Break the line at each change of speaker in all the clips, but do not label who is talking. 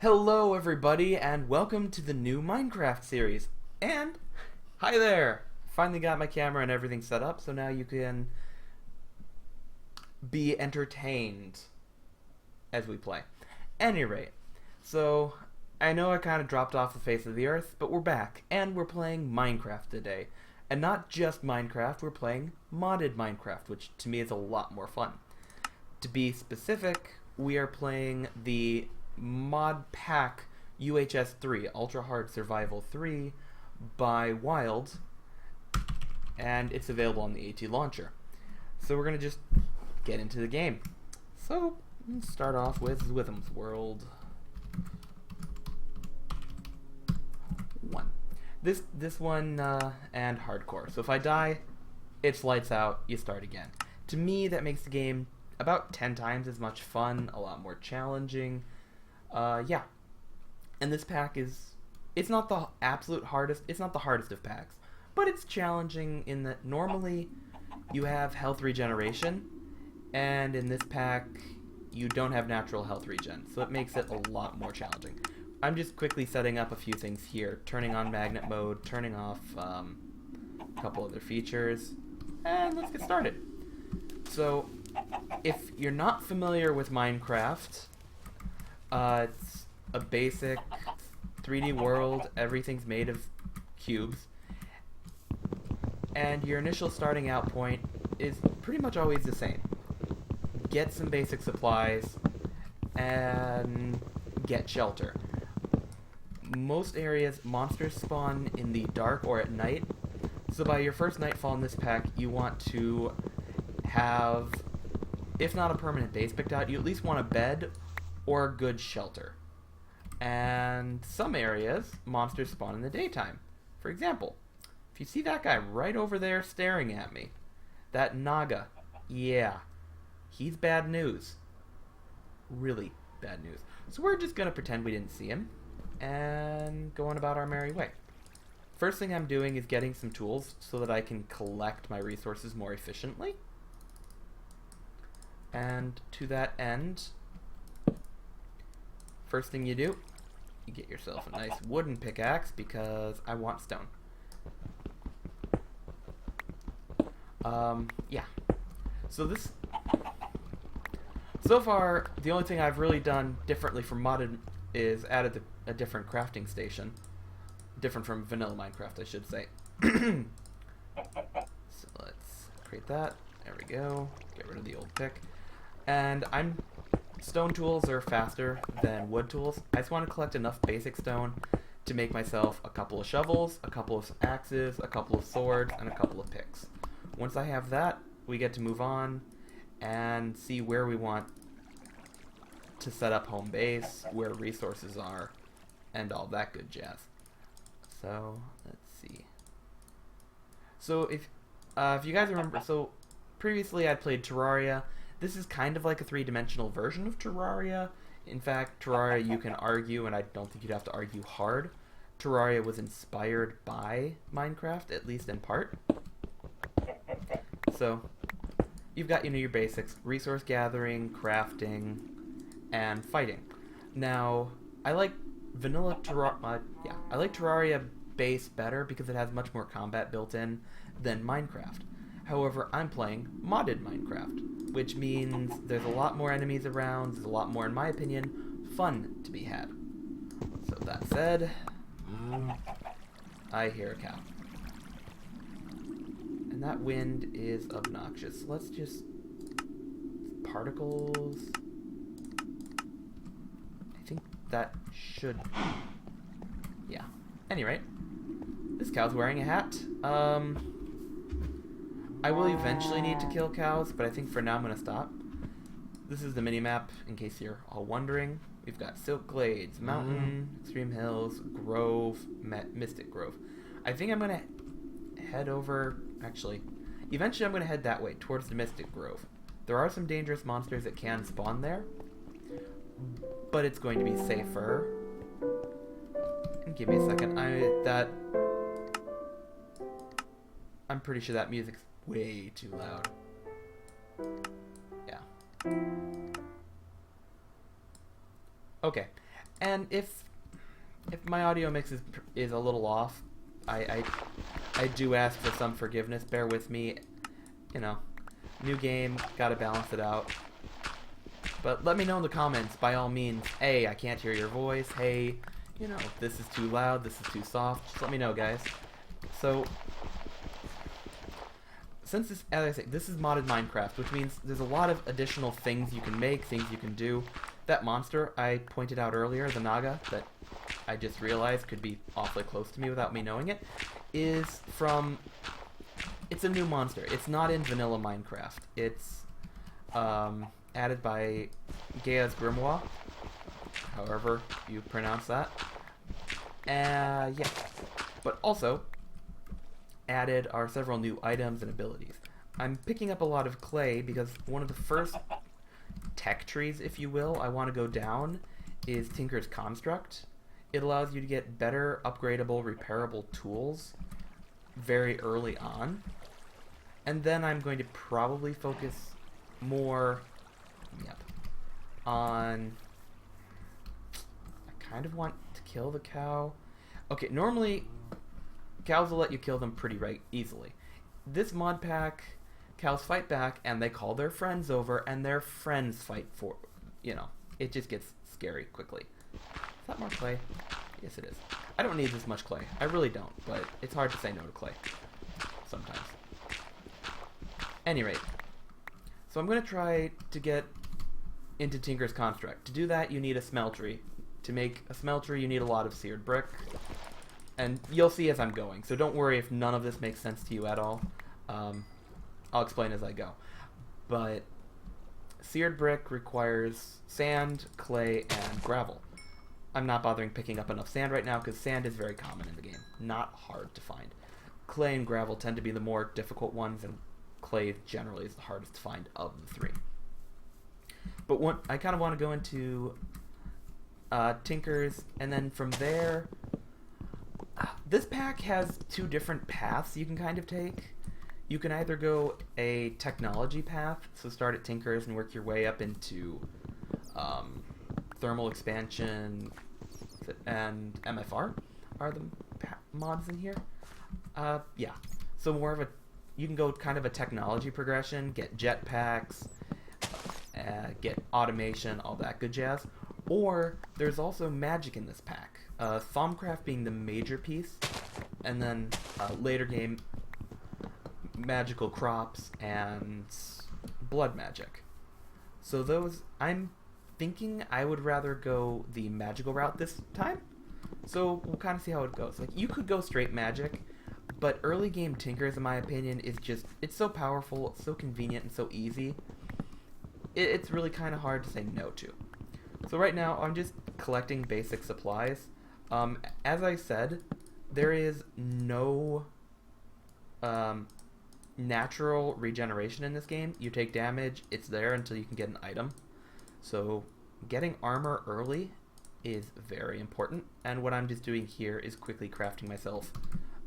Hello everybody and welcome to the new Minecraft series. And hi there! Finally got my camera and everything set up so now you can be entertained as we play. Any rate, so I know I kind of dropped off the face of the earth, but we're back and we're playing Minecraft today. And not just Minecraft, we're playing modded Minecraft, which to me is a lot more fun. To be specific, we are playing the mod pack UHS 3, Ultra Hard Survival 3 by Wild, and it's available on the ATlauncher. So we're going to just get into the game. So, let's start off with Witham's World 1. This one, and Hardcore. So if I die, it's lights out, you start again. To me, that makes the game about 10 times as much fun, a lot more challenging. Yeah. And this pack it's not the absolute hardest, it's not the hardest of packs, but it's challenging in that normally you have health regeneration, and in this pack you don't have natural health regen, so it makes it a lot more challenging. I'm just quickly setting up a few things here, turning on magnet mode, turning off a couple other features, and let's get started. So, if you're not familiar with Minecraft, it's a basic 3D world, everything's made of cubes, and your initial starting out point is pretty much always the same. Get some basic supplies, and get shelter. Most areas, monsters spawn in the dark or at night, so by your first nightfall in this pack, you want to have, if not a permanent base picked out, you at least want a bed or a good shelter. And some areas, monsters spawn in the daytime. For example, if you see that guy right over there staring at me, that Naga, yeah, he's bad news. Really bad news. So we're just gonna pretend we didn't see him and go on about our merry way. First thing I'm doing is getting some tools so that I can collect my resources more efficiently. And to that end, first thing you do, you get yourself a nice wooden pickaxe because I want stone. Yeah. So far, the only thing I've really done differently from modded is added a different crafting station. Different from vanilla Minecraft, I should say. So let's create that. There we go. Get rid of the old pick. And stone tools are faster than wood tools. I just want to collect enough basic stone to make myself a couple of shovels, a couple of axes, a couple of swords, and a couple of picks. Once I have that, we get to move on and see where we want to set up home base, where resources are, and all that good jazz. So, let's see. So, if you guys remember, so previously I'd played Terraria. This is kind of like a three-dimensional version of Terraria. In fact, Terraria, you can argue, and I don't think you'd have to argue hard, Terraria was inspired by Minecraft, at least in part. So, you've got, your basics, resource gathering, crafting, and fighting. Now, I like vanilla I like Terraria base better because it has much more combat built in than Minecraft. However, I'm playing modded Minecraft, which means there's a lot more enemies around, there's a lot more, in my opinion, fun to be had. So that said, I hear a cow. And that wind is obnoxious. Let's just... particles... I think that should... yeah. Any rate, this cow's wearing a hat. I will eventually need to kill cows, but I think for now I'm going to stop. This is the mini-map, in case you're all wondering. We've got Silk Glades, Mountain, Extreme Hills, Grove, Mystic Grove. I think I'm going to head over... actually, eventually I'm going to head that way, towards the Mystic Grove. There are some dangerous monsters that can spawn there, but it's going to be safer. And give me a second. I'm pretty sure that music's way too loud. Yeah. Okay. And if my audio mix is a little off, I do ask for some forgiveness. Bear with me. You know, new game, gotta balance it out. But let me know in the comments, by all means. Hey, I can't hear your voice. Hey, you know, this is too loud, this is too soft. Just let me know, guys. So, since this, as I say, this is modded Minecraft, which means there's a lot of additional things you can make, things you can do. That monster I pointed out earlier, the Naga, that I just realized could be awfully close to me without me knowing it, is from... It's a new monster. It's not in vanilla Minecraft. It's added by Gaia's Grimoire, however you pronounce that. Yeah. But also, added are several new items and abilities. I'm picking up a lot of clay because one of the first tech trees, if you will, I want to go down is Tinker's Construct. It allows you to get better, upgradable, repairable tools very early on. And then I'm going to probably focus more on... I kind of want to kill the cow. Okay, normally cows will let you kill them pretty easily. This mod pack, cows fight back and they call their friends over and their friends fight for, you know, it just gets scary quickly. Is that more clay? Yes, it is. I don't need this much clay. I really don't, but it's hard to say no to clay sometimes. Any rate, so I'm going to try to get into Tinker's Construct. To do that, you need a smeltery. To make a smeltery, you need a lot of seared brick. And you'll see as I'm going, so don't worry if none of this makes sense to you at all. I'll explain as I go. But seared brick requires sand, clay, and gravel. I'm not bothering picking up enough sand right now because sand is very common in the game. Not hard to find. Clay and gravel tend to be the more difficult ones, and clay generally is the hardest to find of the three. But I kind of want to go into Tinker's, and then from there, this pack has two different paths you can kind of take. You can either go a technology path, so start at Tinker's and work your way up into thermal expansion and MFR are the mods in here. Yeah, so more of a, you can go kind of a technology progression, get jetpacks, get automation, all that good jazz. Or there's also magic in this pack. Thaumcraft being the major piece, and then later game magical crops and blood magic. So those, I'm thinking I would rather go the magical route this time. So we'll kind of see how it goes. Like, you could go straight magic, but early game Tinkers, in my opinion, is just, it's so powerful, it's so convenient, and so easy. It's really kind of hard to say no to. So right now, I'm just collecting basic supplies. As I said, there is no natural regeneration in this game. You take damage, it's there until you can get an item. So getting armor early is very important, and what I'm just doing here is quickly crafting myself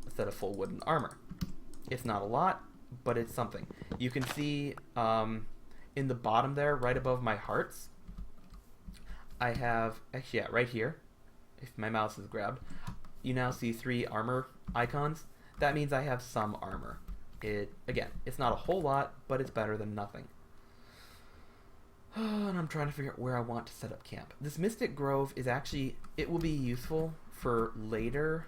a set of full wooden armor. It's not a lot, but it's something. You can see in the bottom there, right above my hearts, I have, actually yeah, right here, if my mouse is grabbed, you now see 3 armor icons. That means I have some armor. Again, it's not a whole lot, but it's better than nothing. And I'm trying to figure out where I want to set up camp. This Mystic Grove is actually, it will be useful for later.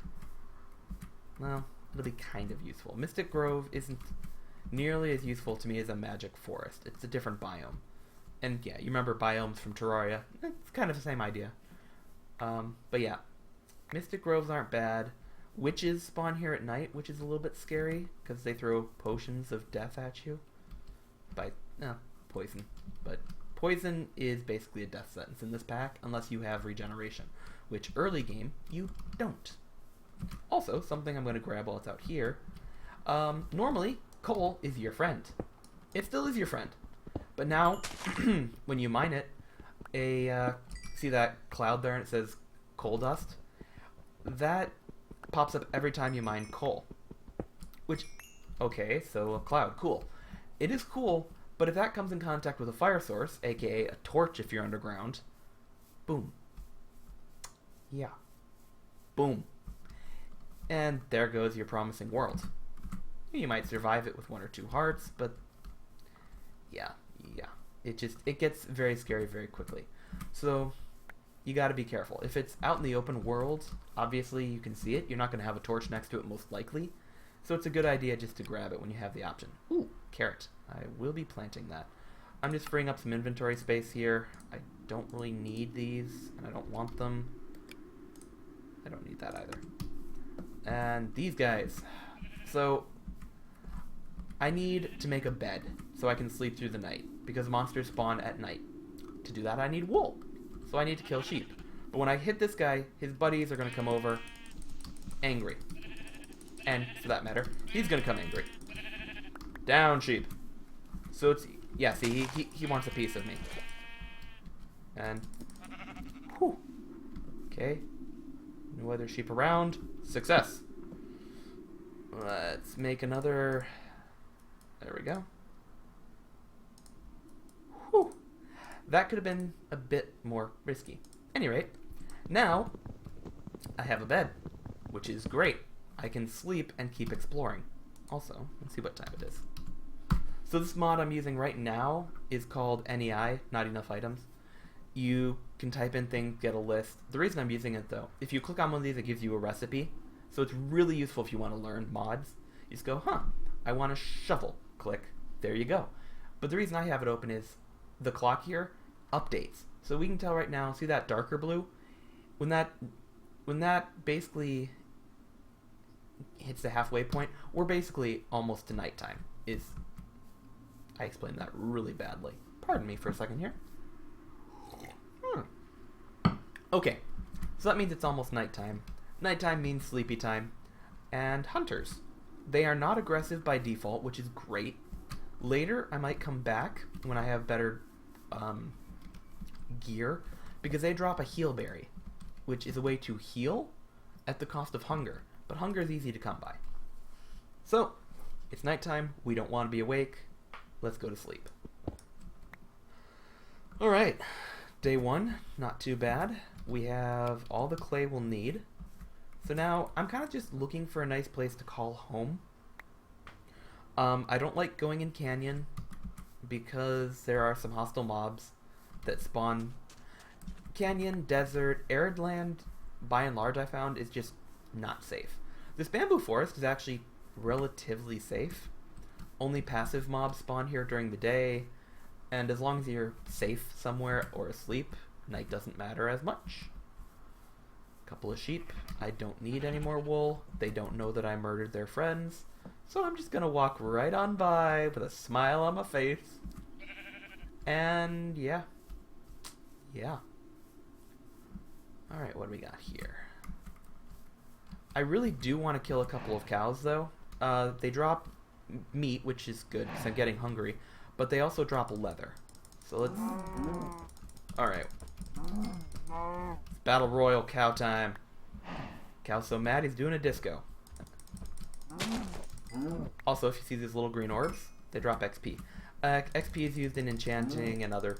Well, it'll be kind of useful. Mystic Grove isn't nearly as useful to me as a magic forest. It's a different biome. And yeah, you remember biomes from Terraria. It's kind of the same idea. But yeah, Mystic Groves aren't bad. Witches spawn here at night, which is a little bit scary, because they throw potions of death at you. Poison. But poison is basically a death sentence in this pack, unless you have regeneration, which early game, you don't. Also, something I'm going to grab while it's out here. Normally, coal is your friend. It still is your friend. But now, when you mine it, see that cloud there and it says coal dust? That pops up every time you mine coal. Which, okay, so a cloud, cool. It is cool, but if that comes in contact with a fire source, aka a torch if you're underground, boom. Yeah. Boom. And there goes your promising world. You might survive it with 1 or 2 hearts, but yeah. It gets very scary very quickly. So you got to be careful. If it's out in the open world, obviously you can see it. You're not going to have a torch next to it most likely. So it's a good idea just to grab it when you have the option. Ooh, carrot. I will be planting that. I'm just freeing up some inventory space here. I don't really need these, and I don't want them. I don't need that either. And these guys. So I need to make a bed so I can sleep through the night, because monsters spawn at night. To do that, I need wool. So I need to kill sheep. But when I hit this guy, his buddies are going to come over angry. And, for that matter, he's going to come angry. Down, sheep. So it's... Yeah, see, he wants a piece of me. And... Whew. Okay. No other sheep around. Success. Let's make another... There we go. Whew. That could have been a bit more risky. At any rate, now I have a bed, which is great. I can sleep and keep exploring. Also, let's see what time it is. So this mod I'm using right now is called NEI, Not Enough Items. You can type in things, get a list. The reason I'm using it though, if you click on one of these, it gives you a recipe. So it's really useful if you want to learn mods. You just go, I want a shovel. Click. There you go. But the reason I have it open is the clock here updates. So we can tell right now, see that darker blue? When that basically hits the halfway point, we're basically almost to nighttime. I explained that really badly. Pardon me for a second here. Okay, so that means it's almost nighttime. Nighttime means sleepy time. And hunters. They are not aggressive by default, which is great. Later, I might come back when I have better gear, because they drop a heal berry, which is a way to heal at the cost of hunger. But hunger is easy to come by. So, it's nighttime. We don't want to be awake. Let's go to sleep. Alright, day 1, not too bad. We have all the clay we'll need. So now, I'm kind of just looking for a nice place to call home. I don't like going in Canyon because there are some hostile mobs that spawn. Canyon, desert, arid land, by and large I found, is just not safe. This bamboo forest is actually relatively safe. Only passive mobs spawn here during the day, and as long as you're safe somewhere or asleep, night doesn't matter as much. Couple of sheep. I don't need any more wool. They don't know that I murdered their friends. So I'm just gonna walk right on by with a smile on my face. And yeah. Alright, what do we got here? I really do want to kill a couple of cows though. They drop meat, which is good because I'm getting hungry, but they also drop leather. So let's... Alright. Battle Royal cow time. Cow's so mad he's doing a disco. Also, if you see these little green orbs, they drop XP. XP is used in enchanting and other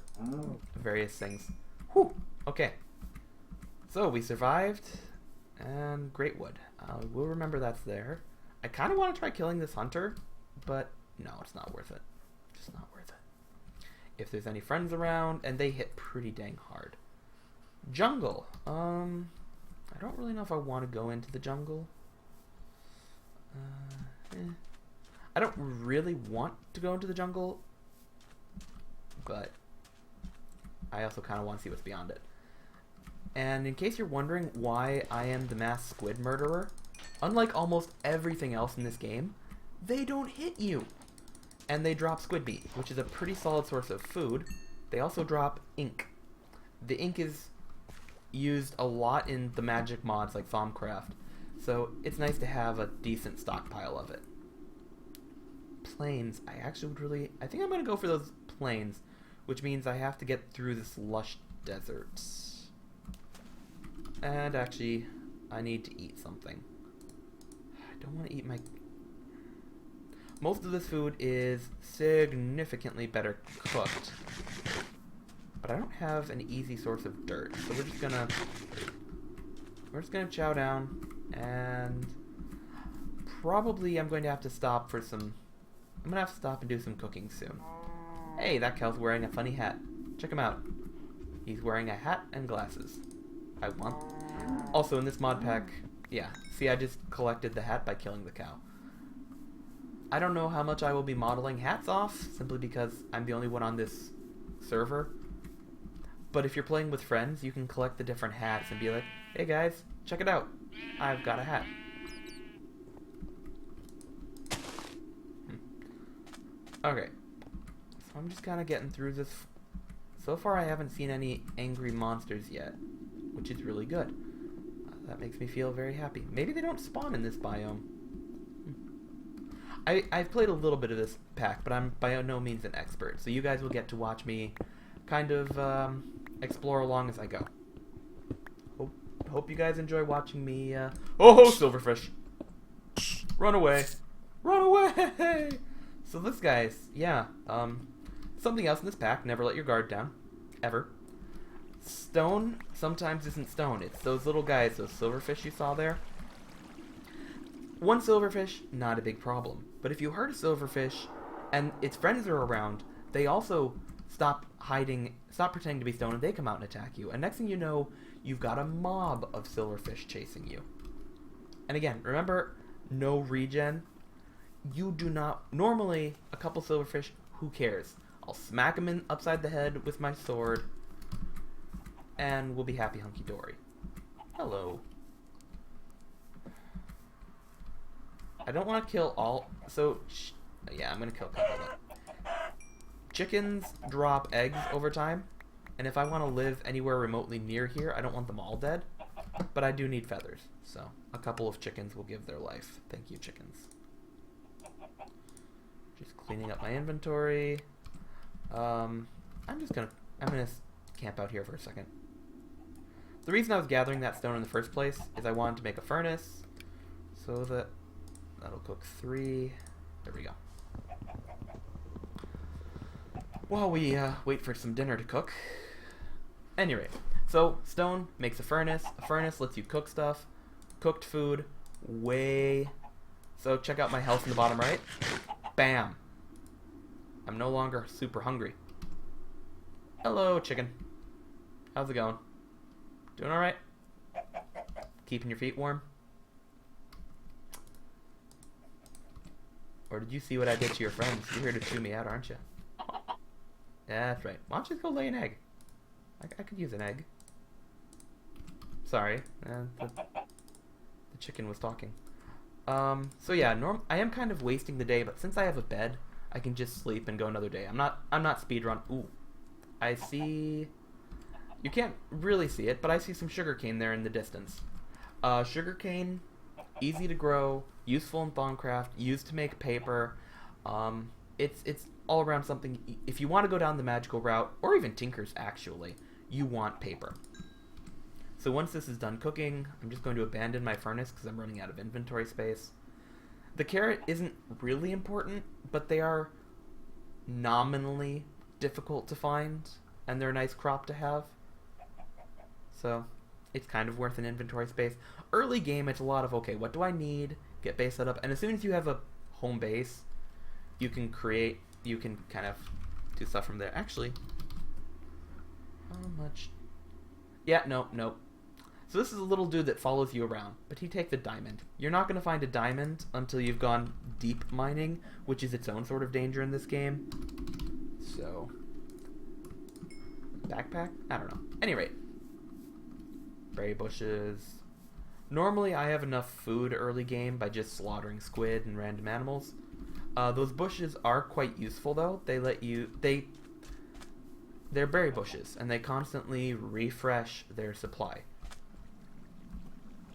various things. Whew! Okay. So, we survived, and great wood. We'll remember that's there. I kind of want to try killing this hunter, but no, it's not worth it. Just not worth it. If there's any friends around, and they hit pretty dang hard. Jungle. I don't really know if I want to go into the jungle. I don't really want to go into the jungle, but I also kind of want to see what's beyond it. And in case you're wondering why I am the mass squid murderer, unlike almost everything else in this game, they don't hit you. And they drop squid meat, which is a pretty solid source of food. They also drop ink. The ink is used a lot in the magic mods like Thaumcraft, so it's nice to have a decent stockpile of it. Plains, I think I'm going to go for those plains, which means I have to get through this lush desert. And actually, I need to eat something. I don't want to eat my... Most of this food is significantly better cooked. But I don't have an easy source of dirt, so we're just gonna we're just gonna chow down, and probably I'm going to have to stop for some... I'm gonna have to stop and do some cooking soon. Hey, that cow's wearing a funny hat. Check him out. He's wearing a hat and glasses. I want... Also, in this mod pack, yeah, see, I just collected the hat by killing the cow. I don't know how much I will be modeling hats off, simply because I'm the only one on this server. But if you're playing with friends, you can collect the different hats and be like, hey guys, check it out. I've got a hat. Okay. So I'm just kind of getting through this. So far I haven't seen any angry monsters yet, which is really good. That makes me feel very happy. Maybe they don't spawn in this biome. I've played a little bit of this pack, but I'm by no means an expert. So you guys will get to watch me kind of explore along as I go. Hope you guys enjoy watching me. Oh, silverfish! Run away! Run away! So this guy's, yeah. Something else in this pack: never let your guard down, ever. Stone sometimes isn't stone. It's those little guys, those silverfish you saw there. One silverfish, not a big problem. But if you hurt a silverfish and its friends are around, they also stop hiding, stop pretending to be stone, and they come out and attack you. And next thing you know, you've got a mob of silverfish chasing you. And again, remember, no regen. You do not... Normally, a couple silverfish, who cares? I'll smack them in upside the head with my sword, and we'll be happy hunky-dory. Hello. I don't want to kill all... So, yeah, I'm going to kill a couple of them. Chickens drop eggs over time, and if I want to live anywhere remotely near here, I don't want them all dead, but I do need feathers, so a couple of chickens will give their life. Thank you, chickens. Just cleaning up my inventory. I'm gonna camp out here for a second. The reason I was gathering that stone in the first place is I wanted to make a furnace, so that'll cook 3. There we go. While we wait for some dinner to cook. Anyway, so stone makes a furnace. A furnace lets you cook stuff. Cooked food, way. So check out my health in the bottom right. Bam. I'm no longer super hungry. Hello, chicken. How's it going? Doing alright? Keeping your feet warm? Or did you see what I did to your friends? You're here to chew me out, aren't you? Yeah, that's right. Why don't you just go lay an egg? I could use an egg. Sorry. The chicken was talking. So yeah, I am kind of wasting the day, but since I have a bed, I can just sleep and go another day. I'm not speedrun. Ooh. I see... You can't really see it, but I see some sugarcane there in the distance. Sugarcane, easy to grow, useful in Thaumcraft, used to make paper. It's all around something. If you want to go down the magical route, or even Tinker's actually, you want paper. So once this is done cooking, I'm just going to abandon my furnace because I'm running out of inventory space. The carrot isn't really important, but they are nominally difficult to find, and they're a nice crop to have. So it's kind of worth an inventory space. Early game, it's a lot of, okay, what do I need? Get base set up, and as soon as you have a home base, you can kind of do stuff from there. Actually, how much? Yeah, nope. So this is a little dude that follows you around, but he takes a diamond. You're not going to find a diamond until you've gone deep mining, which is its own sort of danger in this game. So, backpack? I don't know. Any rate, berry bushes. Normally I have enough food early game by just slaughtering squid and random animals. Those bushes are quite useful though. They're berry bushes, and they constantly refresh their supply.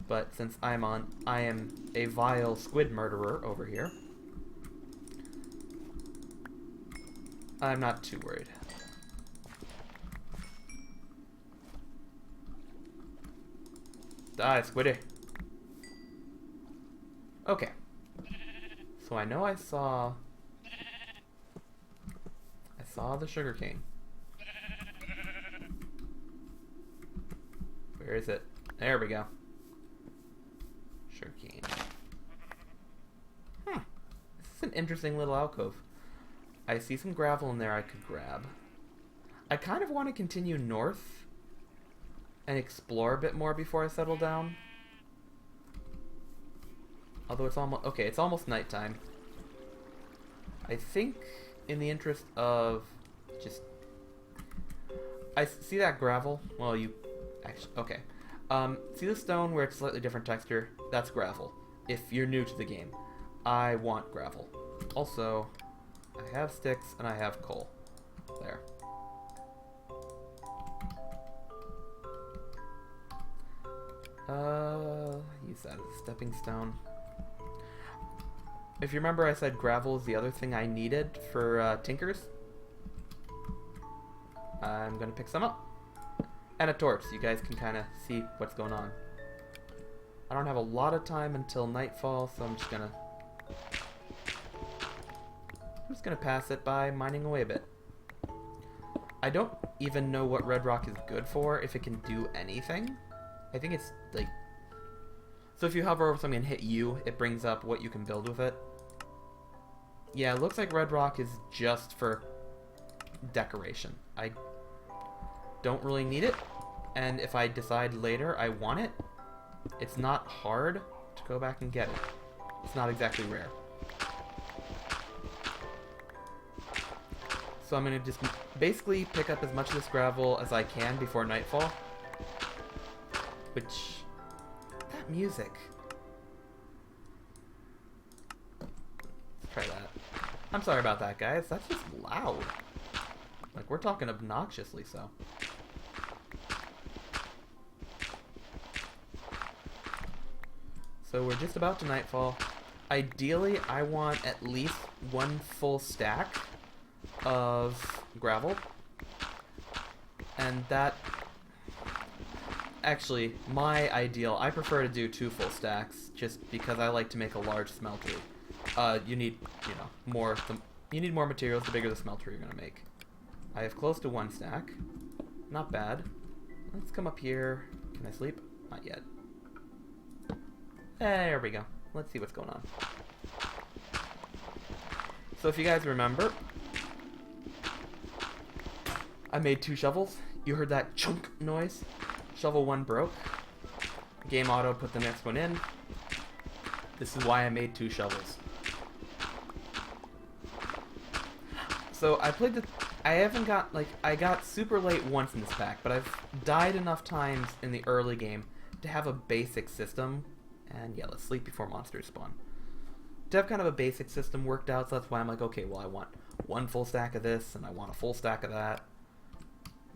But since I am a vile squid murderer over here, I'm not too worried. Die, squiddy. Okay. So I know I saw the sugarcane. Where is it? There we go. Sugarcane. This is an interesting little alcove. I see some gravel in there I could grab. I kind of want to continue north and explore a bit more before I settle down. Although it's almost... Okay, it's almost nighttime. I think in the interest of just... I see that gravel? Well, you... Actually, okay. See the stone where it's slightly different texture? That's gravel. If you're new to the game. I want gravel. Also, I have sticks and I have coal. There. Use that as a stepping stone. If you remember, I said gravel is the other thing I needed for tinkers. I'm gonna pick some up. And a torch, so you guys can kind of see what's going on. I don't have a lot of time until nightfall, so I'm just gonna pass it by mining away a bit. I don't even know what red rock is good for, if it can do anything. I think it's like... So if you hover over something and hit U, it brings up what you can build with it. Yeah, it looks like red rock is just for decoration. I don't really need it, and if I decide later I want it, it's not hard to go back and get it. It's not exactly rare. So I'm going to just basically pick up as much of this gravel as I can before nightfall. Which... That music... Let's try that. I'm sorry about that, guys. That's just loud. Like, we're talking obnoxiously so. So we're just about to nightfall. Ideally, I want at least one full stack of gravel. And that... Actually, my ideal, I prefer to do 2 full stacks, just because I like to make a large smeltery. You need, you know, more... You need more materials the bigger the smelter you're gonna make. I have close to 1 stack. Not bad. Let's come up here. Can I sleep? Not yet. There we go. Let's see what's going on. So if you guys remember, I made 2 shovels. You heard that chunk noise? Shovel 1 broke. Game auto put the next one in. This is why I made 2 shovels. So I played the... I haven't got, like, I got super late once in this pack, but I've died enough times in the early game to have a basic system. And yeah, let's sleep before monsters spawn. To have kind of a basic system worked out, so that's why I'm like, okay, well, I want 1 full stack of this, and I want a full stack of that.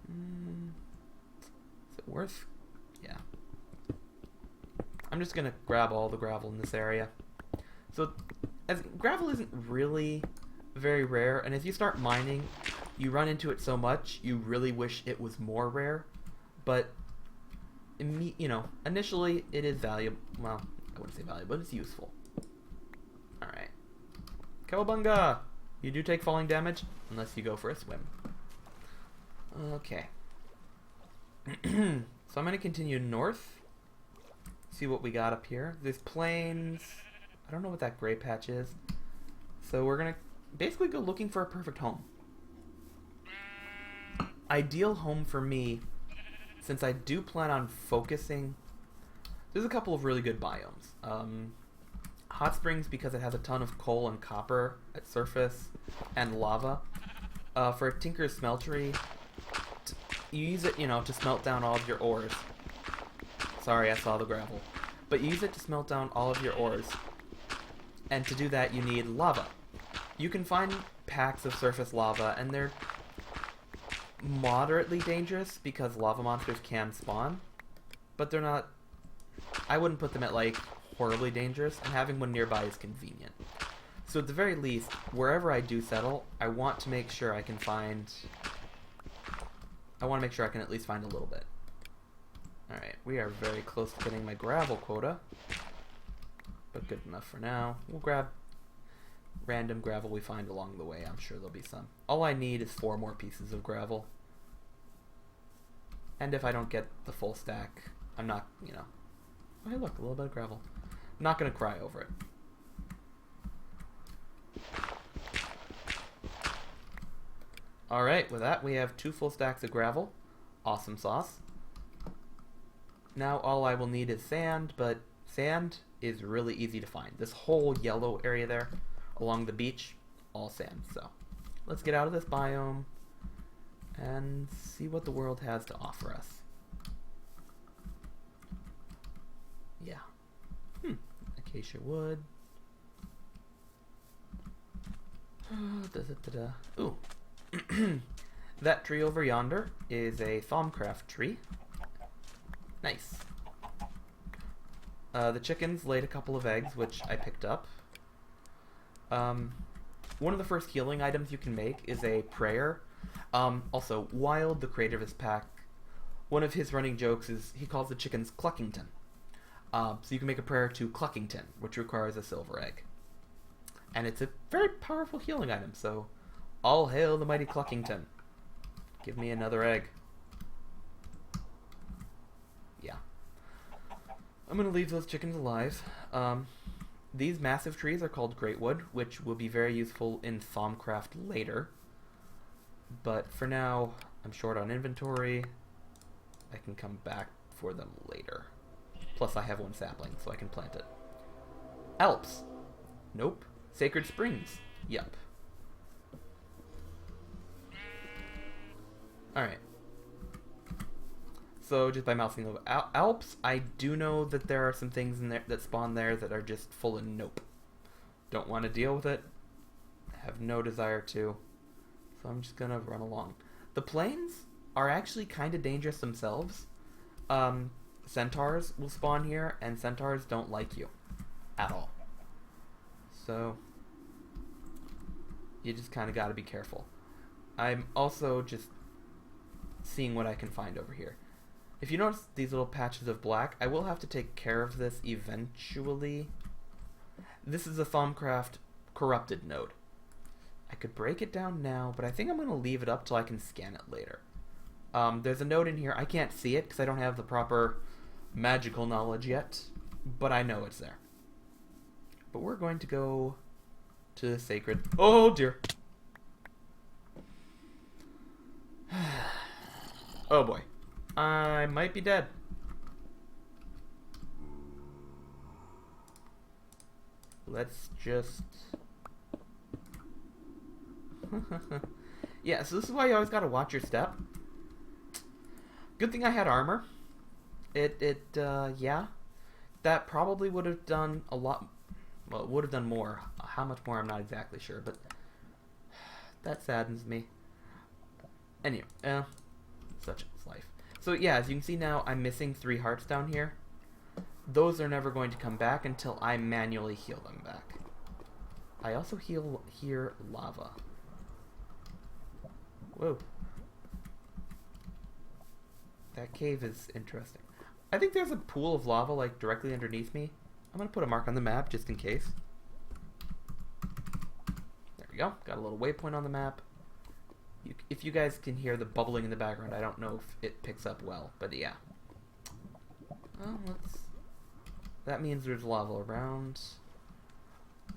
Is it worth? Yeah. I'm just gonna grab all the gravel in this area. So, as gravel isn't really very rare, and as you start mining, you run into it so much, you really wish it was more rare. But, you know, initially it is valuable. Well, I wouldn't say valuable, but it's useful. Alright. Cowabunga! You do take falling damage, unless you go for a swim. Okay. So I'm going to continue north. See what we got up here. There's plains. I don't know what that gray patch is. So we're going to basically go looking for a perfect home. Ideal home for me, since I do plan on focusing... There's a couple of really good biomes. Hot Springs because it has a ton of coal and copper at surface, and lava. For a Tinker's Smeltery, you use it, you know, to smelt down all of your ores. Sorry, I saw the gravel. But you use it to smelt down all of your ores. And to do that, you need lava. You can find packs of surface lava, and they're moderately dangerous because lava monsters can spawn. But they're not... I wouldn't put them at, like, horribly dangerous, and having one nearby is convenient. So at the very least, wherever I do settle, I want to make sure I can find... I want to make sure I can at least find a little bit. Alright, we are very close to getting my gravel quota. But good enough for now. We'll grab random gravel we find along the way. I'm sure there'll be some. All I need is 4 more pieces of gravel. And if I don't get the full stack, I'm not, you know... Oh, hey, look, a little bit of gravel. Not gonna cry over it. Alright, with that we have 2 full stacks of gravel. Awesome sauce. Now all I will need is sand, but sand is really easy to find. This whole yellow area there along the beach, all sand. So let's get out of this biome and see what the world has to offer us. Yeah. Acacia wood. Ooh. That tree over yonder is a Thaumcraft tree. Nice. The chickens laid a couple of eggs, which I picked up. One of the first healing items you can make is a prayer. Also, Wild, the creator of this pack, one of his running jokes is he calls the chickens Cluckington. So you can make a prayer to Cluckington, which requires a silver egg. And it's a very powerful healing item, so all hail the mighty Cluckington. Give me another egg. Yeah. I'm going to leave those chickens alive. These massive trees are called Greatwood, which will be very useful in Thaumcraft later. But for now, I'm short on inventory. I can come back for them later. Plus I have 1 sapling, so I can plant it. Alps. Nope. Sacred Springs. Yup. Alright. So just by mousing over Alps, I do know that there are some things in there that spawn there that are just full of nope. Don't want to deal with it. Have no desire to. So I'm just gonna run along. The plains are actually kind of dangerous themselves. Centaurs will spawn here, and centaurs don't like you at all. So you just kind of got to be careful. I'm also just seeing what I can find over here. If you notice these little patches of black, I will have to take care of this eventually. This is a Thaumcraft corrupted node. I could break it down now, but I think I'm going to leave it up till I can scan it later. There's a node in here. I can't see it because I don't have the proper magical knowledge yet, but I know it's there. But we're going to go to the sacred... Oh, dear. Oh, boy. I might be dead. Let's just... Yeah, so this is why you always gotta watch your step. Good thing I had armor. Yeah. That probably would have done a lot... Well, it would have done more. How much more, I'm not exactly sure, but... That saddens me. Anyway, such is life. So yeah, as you can see now, I'm missing 3 hearts down here. Those are never going to come back until I manually heal them back. I also hear lava. Whoa. That cave is interesting. I think there's a pool of lava like directly underneath me. I'm gonna put a mark on the map just in case. There we go. Got a little waypoint on the map. If you guys can hear the bubbling in the background, I don't know if it picks up well, but yeah. Well, that means there's lava around.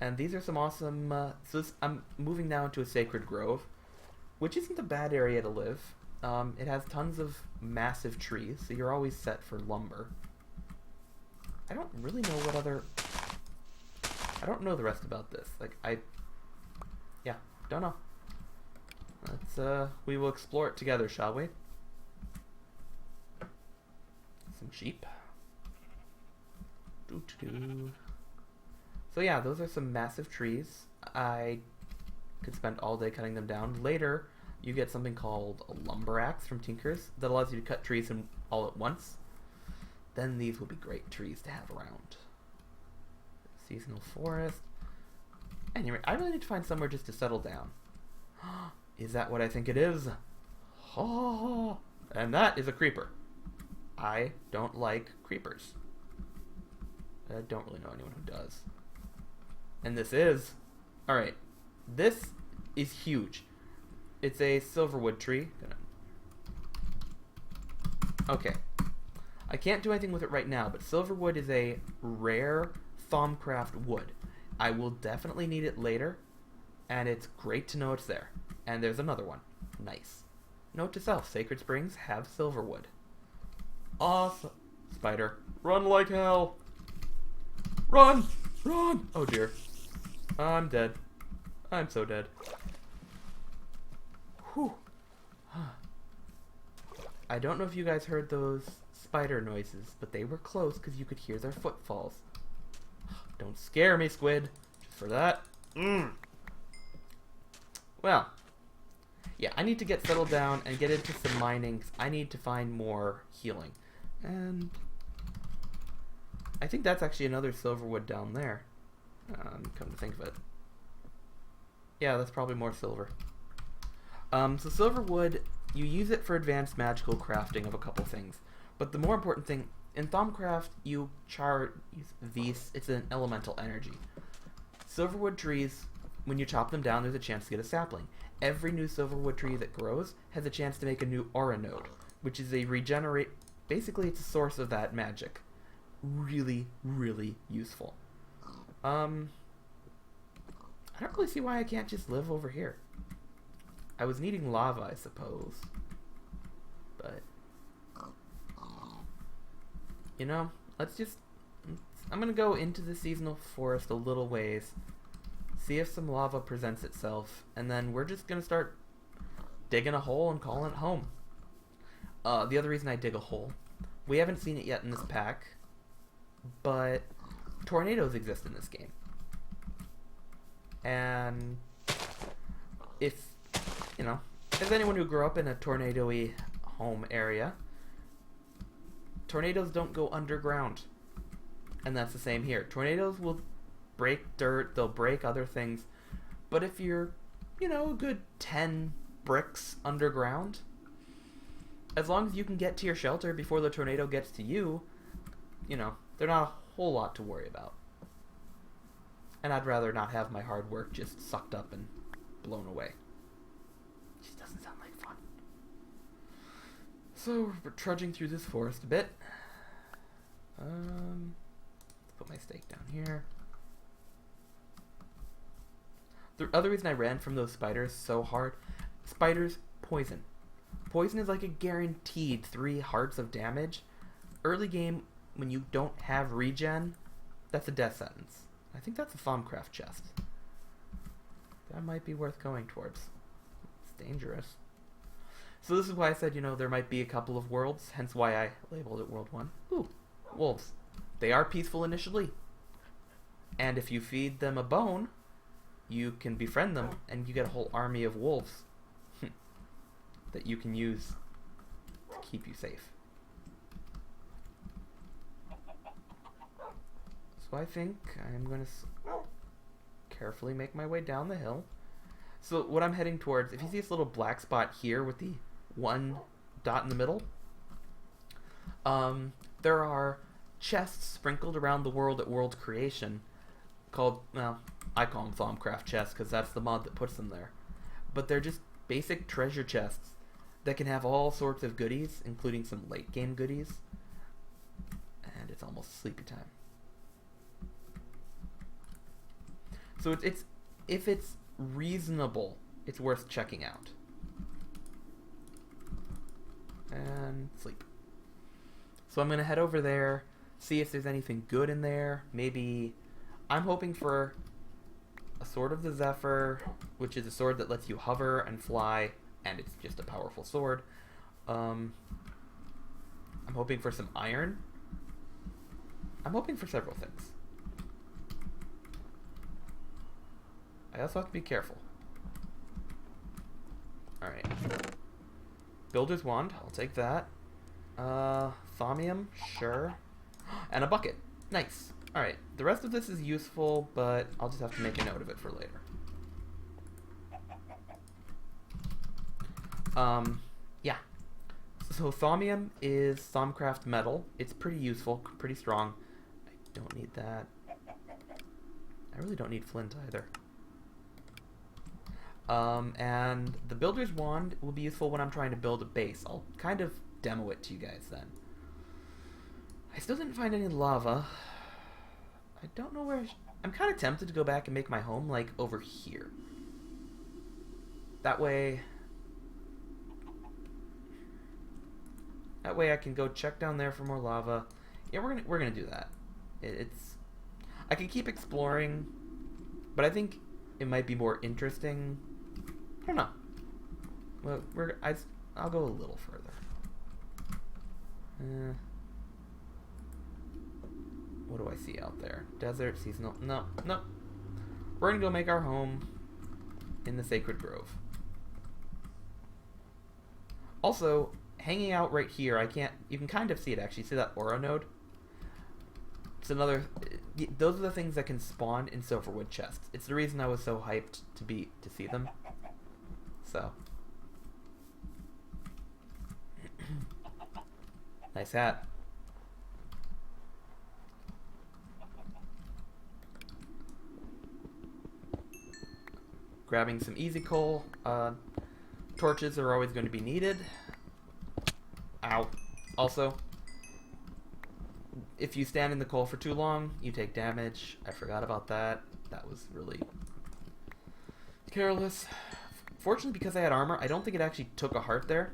And these are some awesome... I'm moving now into a sacred grove, which isn't a bad area to live. It has tons of massive trees, so you're always set for lumber. I don't really know what other... I don't know the rest about this. Yeah, don't know. Let's, we will explore it together, shall we? Some sheep. So yeah, those are some massive trees. I could spend all day cutting them down. Later, you get something called a lumber axe from Tinkers that allows you to cut trees all at once. Then these will be great trees to have around. Seasonal forest. Anyway, I really need to find somewhere just to settle down. Is that what I think it is? Oh, and that is a creeper. I don't like creepers. I don't really know anyone who does. And this is... Alright. This is huge. It's a silverwood tree. Okay. I can't do anything with it right now, but silverwood is a rare Thaumcraft wood. I will definitely need it later, and it's great to know it's there. And there's another one. Nice. Note to self, Sacred Springs have silver wood. Awesome. Spider, run like hell. Run! Run! Oh dear. I'm dead. I'm so dead. Whew. I don't know if you guys heard those spider noises, but they were close because you could hear their footfalls. Don't scare me, squid. Just for that. Well, yeah, I need to get settled down and get into some mining 'cause I need to find more healing. And I think that's actually another silverwood down there. Come to think of it. Yeah, that's probably more silver. So silverwood, you use it for advanced magical crafting of a couple things. But the more important thing, in Thaumcraft, you use these, it's an elemental energy. Silverwood trees, when you chop them down, there's a chance to get a sapling. Every new silverwood tree that grows has a chance to make a new aura node, which is a regenerate, basically it's a source of that magic. Really, really useful. I don't really see why I can't just live over here. I was needing lava, I suppose. But, you know, I'm gonna go into the seasonal forest a little ways, see if some lava presents itself, and then we're just gonna start digging a hole and calling it home. The other reason I dig a hole, we haven't seen it yet in this pack, but tornadoes exist in this game. And if, you know, as anyone who grew up in a tornado-y home area, tornadoes don't go underground. And that's the same here. Tornadoes will break dirt, they'll break other things, but if you're, you know, a good 10 bricks underground, as long as you can get to your shelter before the tornado gets to you, you know, there's not a whole lot to worry about. And I'd rather not have my hard work just sucked up and blown away. Just doesn't sound like fun. So, we're trudging through this forest a bit. Let's put my stake down here. The other reason I ran from those spiders so hard, spiders, poison. Poison is like a guaranteed 3 hearts of damage. Early game, when you don't have regen, that's a death sentence. I think that's a Thaumcraft chest. That might be worth going towards. It's dangerous. So this is why I said, you know, there might be a couple of worlds, hence why I labeled it World 1. Ooh, wolves. They are peaceful initially. And if you feed them a bone, you can befriend them, and you get a whole army of wolves that you can use to keep you safe. So I think I'm going to carefully make my way down the hill. So what I'm heading towards, if you see this little black spot here with the 1 dot in the middle, there are chests sprinkled around the world at world creation called, well, I call them Thaumcraft chests because that's the mod that puts them there. But they're just basic treasure chests that can have all sorts of goodies, including some late game goodies. And it's almost sleepy time. So it's if it's reasonable, it's worth checking out. And sleep. So I'm going to head over there, see if there's anything good in there. Maybe I'm hoping for a Sword of the Zephyr, which is a sword that lets you hover and fly, and it's just a powerful sword. I'm hoping for some iron. I'm hoping for several things. I also have to be careful. Alright. Builder's Wand, I'll take that. Thaumium, sure. And a bucket. Nice. Alright, the rest of this is useful, but I'll just have to make a note of it for later. Yeah. So Thaumium is Thaumcraft metal. It's pretty useful, pretty strong. I don't need that. I really don't need flint either. And the Builder's Wand will be useful when I'm trying to build a base. I'll kind of demo it to you guys then. I still didn't find any lava. I don't know where I'm kind of tempted to go back and make my home, like, over here. That way I can go check down there for more lava. Yeah, we're gonna do that. It's I can keep exploring, but I think it might be more interesting. I don't know. Well, I'll go a little further. What do I see out there? Desert, seasonal. No. We're gonna go make our home in the Sacred Grove. Also, hanging out right here, you can kind of see it actually. See that aura node? It's another, those are the things that can spawn in Silverwood chests. It's the reason I was so hyped to see them. So. Nice hat. Grabbing some easy coal. Torches are always going to be needed. Ow. Also, if you stand in the coal for too long, you take damage. I forgot about that. That was really careless. Fortunately, because I had armor, I don't think it actually took a heart there.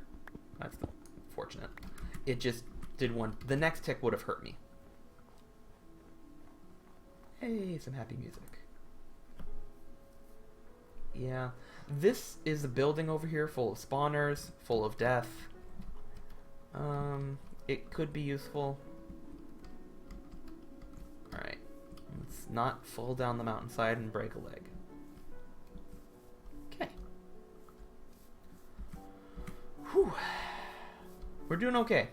That's fortunate. It just did one. The next tick would have hurt me. Hey, some happy music. Yeah. This is a building over here full of spawners, full of death. It could be useful. Alright. Let's not fall down the mountainside and break a leg. Okay. Whew. We're doing okay.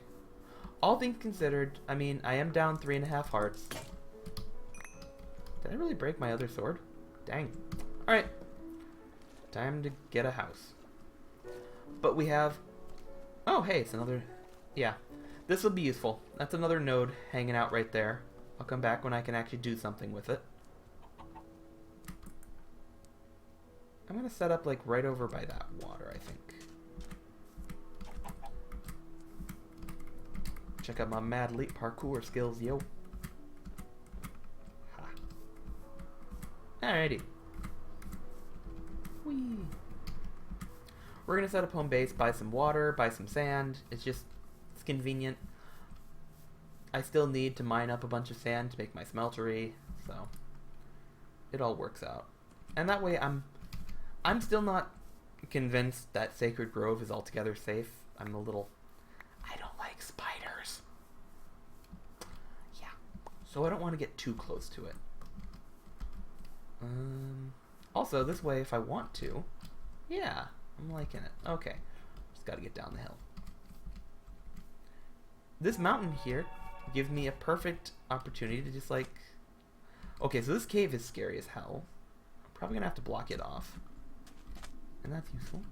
All things considered, I mean, I am down 3.5 hearts. Did I really break my other sword? Dang. Alright. Time to get a house. But we have... Oh, hey, it's another... Yeah. This will be useful. That's another node hanging out right there. I'll come back when I can actually do something with it. I'm going to set up, like, right over by that water, I think. Check out my mad leap parkour skills, yo. Ha. Alrighty. Whee. We're going to set up home base, buy some water, buy some sand. It's convenient. I still need to mine up a bunch of sand to make my smeltery, so it all works out. And that way I'm still not convinced that Sacred Grove is altogether safe. I don't like spiders. Yeah. So I don't want to get too close to it. Also, this way, if I want to, yeah, I'm liking it. Okay, just got to get down the hill. This mountain here gives me a perfect opportunity to just, like... Okay, so this cave is scary as hell. I'm probably going to have to block it off. And that's useful.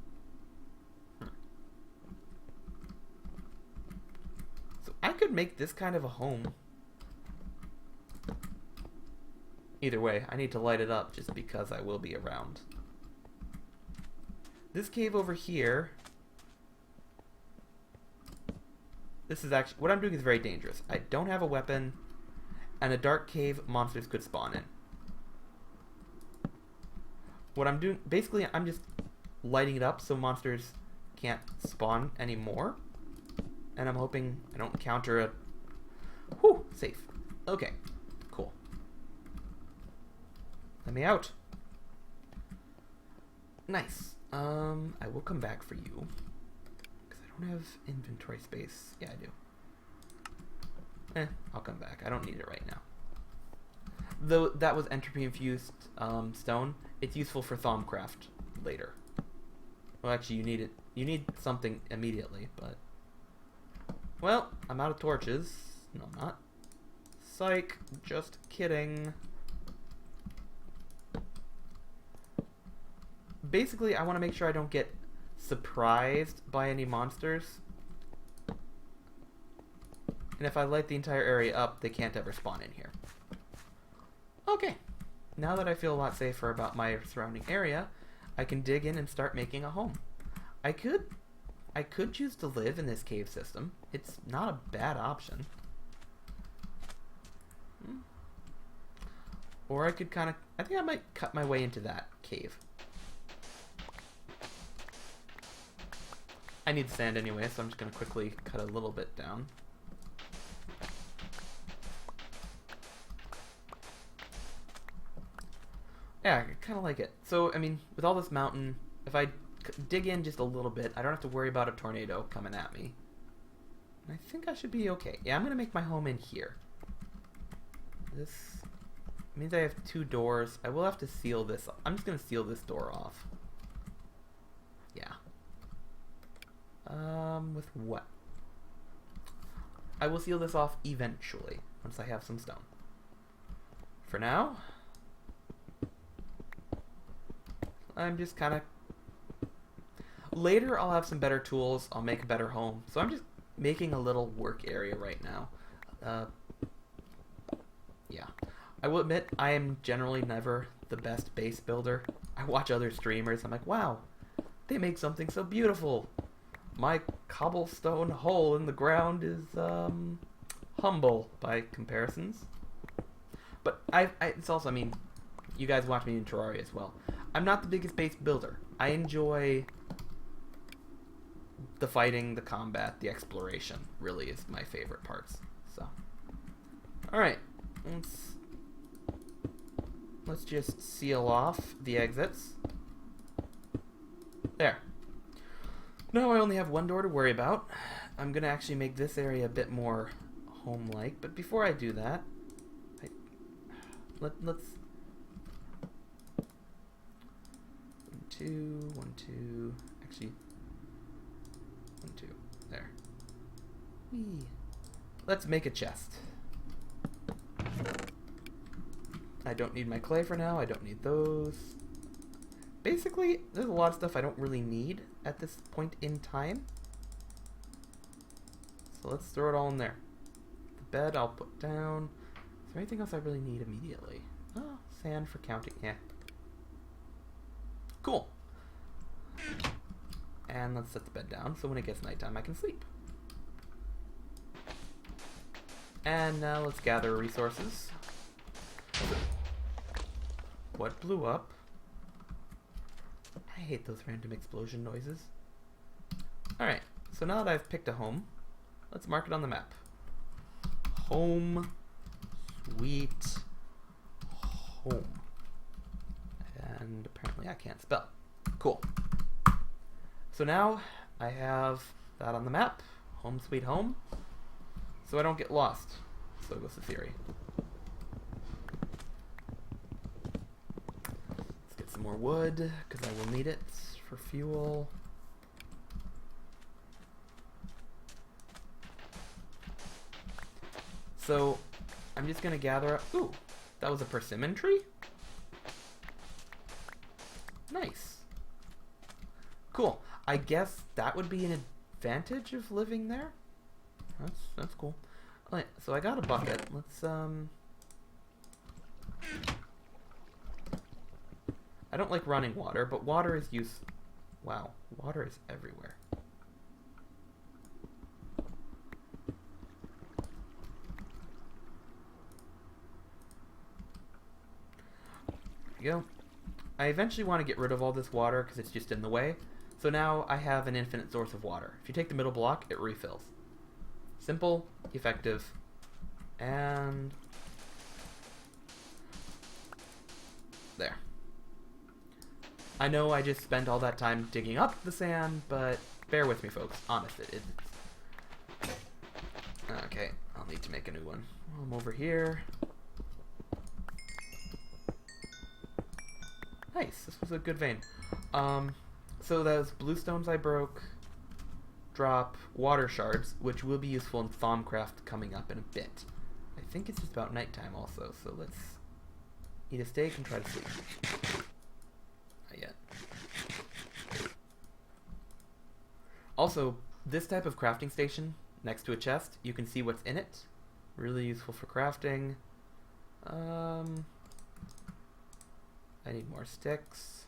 So I could make this kind of a home. Either way, I need to light it up just because I will be around. This cave over here... This is actually... What I'm doing is very dangerous. I don't have a weapon, and a dark cave monsters could spawn in. What I'm doing... Basically, I'm just lighting it up so monsters can't spawn anymore. And I'm hoping I don't encounter a... Whew! Safe. Okay. Cool. Let me out. Nice. I will come back for you. I don't have inventory space. Yeah, I do. I'll come back. I don't need it right now. Though that was entropy infused stone, it's useful for Thaumcraft later. Well, actually, you need it. You need something immediately, but... Well, I'm out of torches. No, I'm not. Psych. Just kidding. Basically, I want to make sure I don't get surprised by any monsters. And if I light the entire area up, they can't ever spawn in here. Okay. Now that I feel a lot safer about my surrounding area, I can dig in and start making a home. I could choose to live in this cave system. It's not a bad option. Or I could kind of... I think I might cut my way into that cave. I need sand anyway, so I'm just going to quickly cut a little bit down. Yeah, I kind of like it. So, I mean, with all this mountain, if I dig in just a little bit, I don't have to worry about a tornado coming at me. And I think I should be okay. Yeah, I'm going to make my home in here. This means I have 2 doors. I will have to seal this. I'm just going to seal this door off. Yeah. With what? I will seal this off eventually, once I have some stone. For now, I'm just kind of... Later, I'll have some better tools. I'll make a better home. So I'm just making a little work area right now. Yeah. I will admit, I am generally never the best base builder. I watch other streamers. I'm like, wow, they make something so beautiful. My cobblestone hole in the ground is humble by comparisons. But it's also, I mean, you guys watch me in Terraria as well. I'm not the biggest base builder. I enjoy the fighting, the combat, the exploration. Really is my favorite parts. So, all right, let's just seal off the exits. There. Now I only have 1 door to worry about. I'm gonna actually make this area a bit more home-like, but before I do that, let's 1, 2, 1, 2. Actually, 1, 2. There. Whee. Let's make a chest. I don't need my clay for now. I don't need those. Basically, there's a lot of stuff I don't really need at this point in time. So let's throw it all in there. The bed I'll put down. Is there anything else I really need immediately? Oh, sand for counting. Yeah. Cool. And let's set the bed down so when it gets nighttime I can sleep. And now let's gather resources. What blew up? I hate those random explosion noises. Alright, so now that I've picked a home, let's mark it on the map. Home, sweet home. And apparently I can't spell. Cool. So now I have that on the map, home sweet home, so I don't get lost. So goes the theory. Let's get some more wood, because I will need it for fuel. So I'm just going to gather up... Ooh, that was a persimmon tree? Nice. Cool. I guess that would be an advantage of living there. That's cool. Alright, so I got a bucket. Let's I don't like running water, but water is useful. Wow, water is everywhere. There we go. I eventually want to get rid of all this water because it's just in the way. So now I have an infinite source of water. If you take the middle block, it refills. Simple, effective, and there. I know I just spent all that time digging up the sand, but bear with me, folks. Honest, it's... Okay, I'll need to make a new one. I'm over here. Nice, this was a good vein. So those bluestones I broke drop water shards, which will be useful in Thaumcraft coming up in a bit. I think it's just about nighttime also, so let's eat a steak and try to sleep. Not yet. Also, this type of crafting station next to a chest, you can see what's in it. Really useful for crafting. I need more sticks.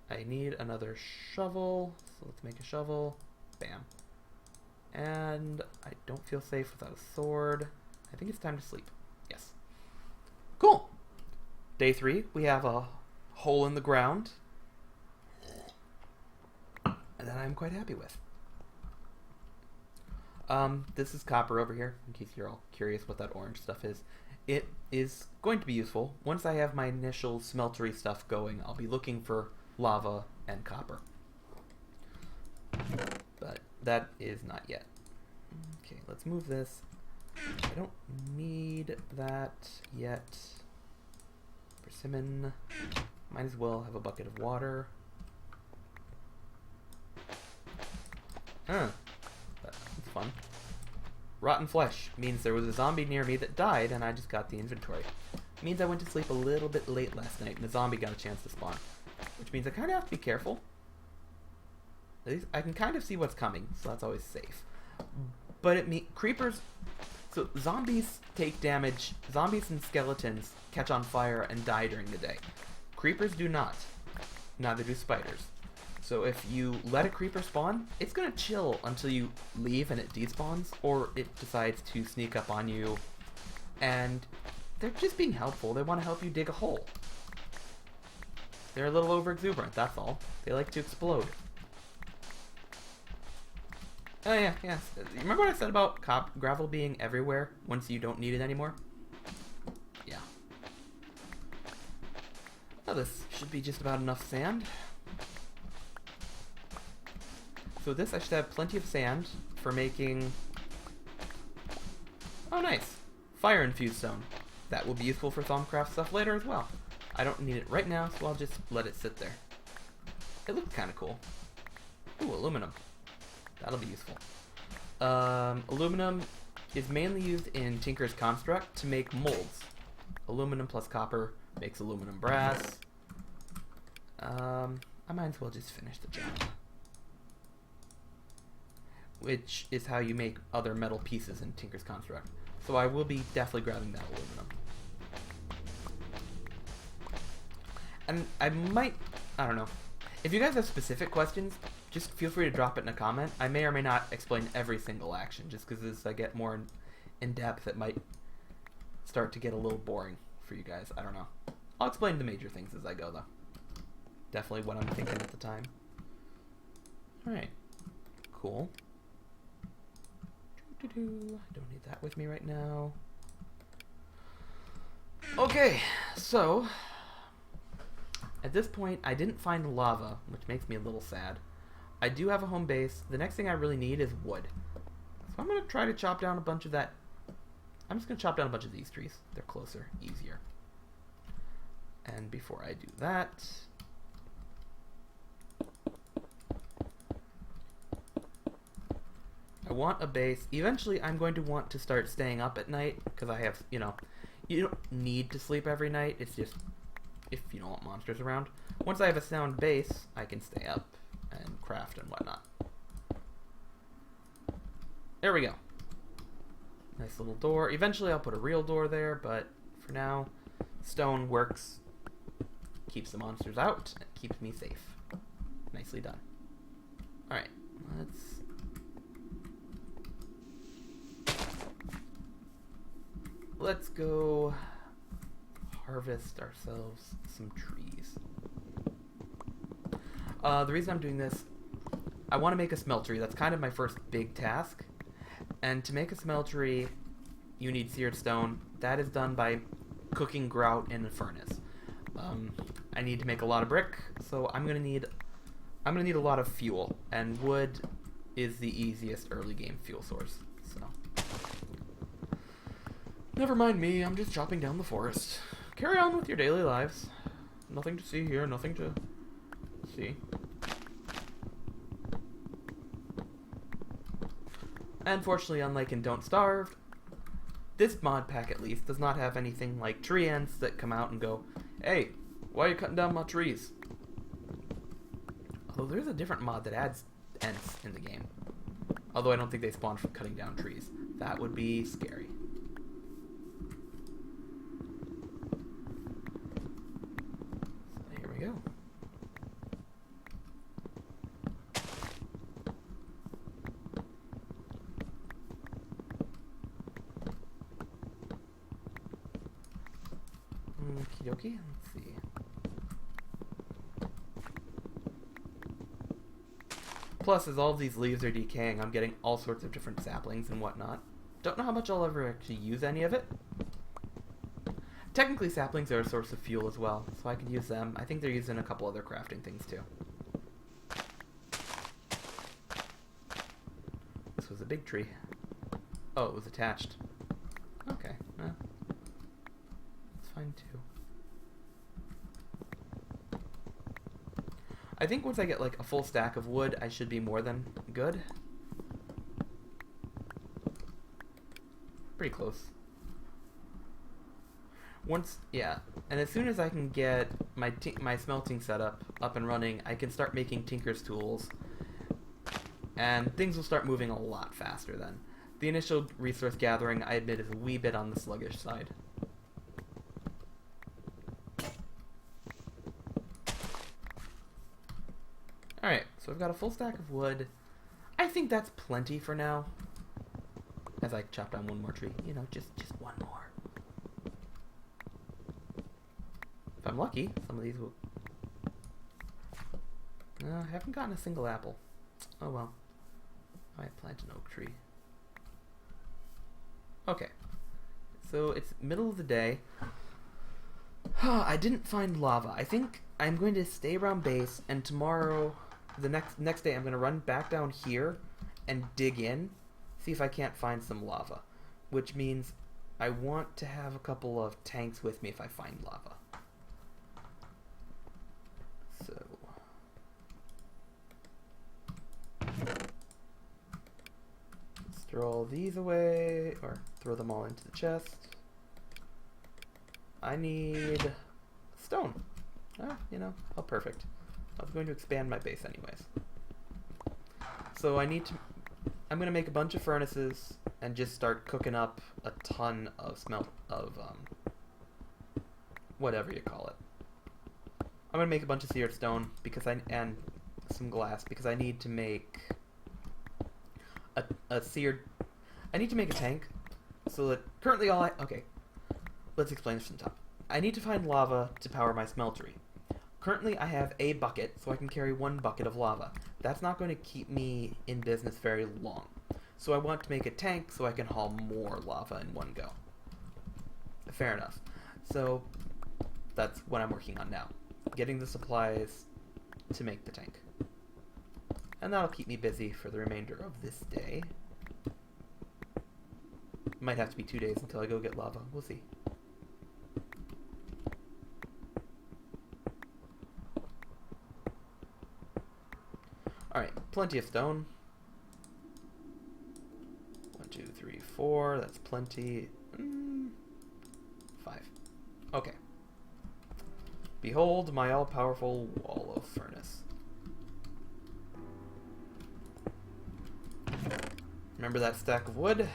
I need another shovel, so let's make a shovel. Bam. And I don't feel safe without a sword. I think it's time to sleep. Yes. Cool. Day 3, we have a hole in the ground. And that I'm quite happy with. This is copper over here, in case you're all curious what that orange stuff is. It is going to be useful. Once I have my initial smeltery stuff going, I'll be looking for lava and copper. But that is not yet. Okay, let's move this. I don't need that yet. Persimmon. Might as well have a bucket of water. That's fun. Rotten flesh means there was a zombie near me that died and I just got the inventory. Means I went to sleep a little bit late last night and the zombie got a chance to spawn. Which means I kind of have to be careful. At least I can kind of see what's coming, so that's always safe. But creepers... So zombies take damage. Zombies and skeletons catch on fire and die during the day. Creepers do not. Neither do spiders. So if you let a creeper spawn, it's gonna chill until you leave and it despawns, or it decides to sneak up on you, and they're just being helpful. They want to help you dig a hole. They're a little over exuberant, that's all. They like to explode. Oh yeah, yes. You remember what I said about gravel being everywhere once you don't need it anymore? Yeah. Well, this should be just about enough sand. So this, I should have plenty of sand for making... Oh, nice. Fire-infused stone. That will be useful for Thaumcraft stuff later as well. I don't need it right now, so I'll just let it sit there. It looks kind of cool. Ooh, aluminum. That'll be useful. Aluminum is mainly used in Tinker's Construct to make molds. Aluminum plus copper makes aluminum brass. I might as well just finish the job. Which is how you make other metal pieces in Tinker's Construct. So I will be definitely grabbing that aluminum. And I might, I don't know. If you guys have specific questions, just feel free to drop it in a comment. I may or may not explain every single action, just because as I get more in depth, it might start to get a little boring for you guys. I don't know. I'll explain the major things as I go, though. Definitely what I'm thinking at the time. Alright. Cool. I don't need that with me right now. Okay, so at this point, I didn't find lava, which makes me a little sad. I do have a home base. The next thing I really need is wood. So I'm going to try to chop down a bunch of that. I'm just going to chop down a bunch of these trees. They're closer, easier. And before I do that... I want a base. Eventually, I'm going to want to start staying up at night, because I have, you know, you don't need to sleep every night. It's just if you don't want monsters around. Once I have a sound base, I can stay up and craft and whatnot. There we go. Nice little door. Eventually, I'll put a real door there, but for now, stone works. Keeps the monsters out, and keeps me safe. Nicely done. Alright, let's go harvest ourselves some trees. The reason I'm doing this, I want to make a smeltery. That's kind of my first big task. And to make a smeltery, you need seared stone. That is done by cooking grout in a furnace. I need to make a lot of brick, so I'm gonna need a lot of fuel, and wood is the easiest early game fuel source. So never mind me, I'm just chopping down the forest. Carry on with your daily lives. Nothing to see here, nothing to see. Unfortunately, unlike in Don't Starve, this mod pack at least does not have anything like tree ants that come out and go, "Hey, why are you cutting down my trees?" Although there's a different mod that adds ants in the game. Although I don't think they spawn from cutting down trees. That would be scary. So here we go. Okie dokie. Let's see. Plus, as all of these leaves are decaying, I'm getting all sorts of different saplings and whatnot. Don't know how much I'll ever actually use any of it. Technically, saplings are a source of fuel as well, so I could use them. I think they're used in a couple other crafting things too. This was a big tree. Oh, it was attached. Okay, well, it's fine too. I think once I get like a full stack of wood, I should be more than good. Pretty close. Once, yeah, and as soon as I can get my smelting setup up and running, I can start making tinker's tools, and things will start moving a lot faster then. The initial resource gathering, I admit, is a wee bit on the sluggish side. Alright, so I've got a full stack of wood. I think that's plenty for now. As I chop down one more tree. You know, just one more. If I'm lucky, some of these will... I haven't gotten a single apple. Oh well. I planted an oak tree. Okay. So it's middle of the day. I didn't find lava. I think I'm going to stay around base, and tomorrow, the next day, I'm going to run back down here and dig in, see if I can't find some lava. Which means I want to have a couple of tanks with me if I find lava. So... let's throw all these away, or throw them all into the chest. I need stone. Ah, you know, how perfect. I was going to expand my base anyways. So I'm going to make a bunch of furnaces and just start cooking up a ton of whatever you call it. I'm going to make a bunch of seared stone and some glass because I need to make I need to make a tank so that currently okay. Let's explain this from the top. I need to find lava to power my smeltery. Currently, I have a bucket, so I can carry one bucket of lava. That's not going to keep me in business very long. So I want to make a tank so I can haul more lava in one go. Fair enough. So that's what I'm working on now. Getting the supplies to make the tank. And that'll keep me busy for the remainder of this day. Might have to be 2 days until I go get lava. We'll see. Alright, plenty of stone. 1, 2, 3, 4. That's plenty. 5. Okay. Behold my all-powerful wall of furnace. Remember that stack of wood?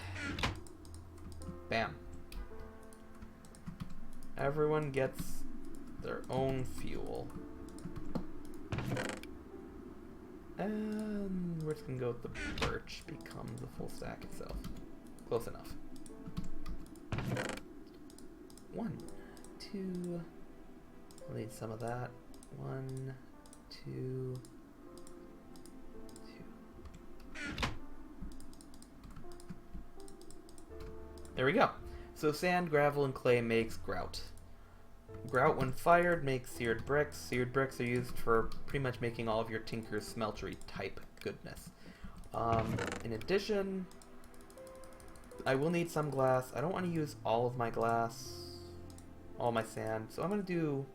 Bam. Everyone gets their own fuel. And we're just gonna go with the birch, becomes a full stack itself. Close enough. 1, 2. We'll need some of that. 1, 2, 2. There we go. So sand, gravel, and clay makes grout. Grout, when fired, makes seared bricks. Seared bricks are used for pretty much making all of your tinker's smeltery type goodness. In addition, I will need some glass. I don't want to use all of my glass, all my sand, so I'm going to do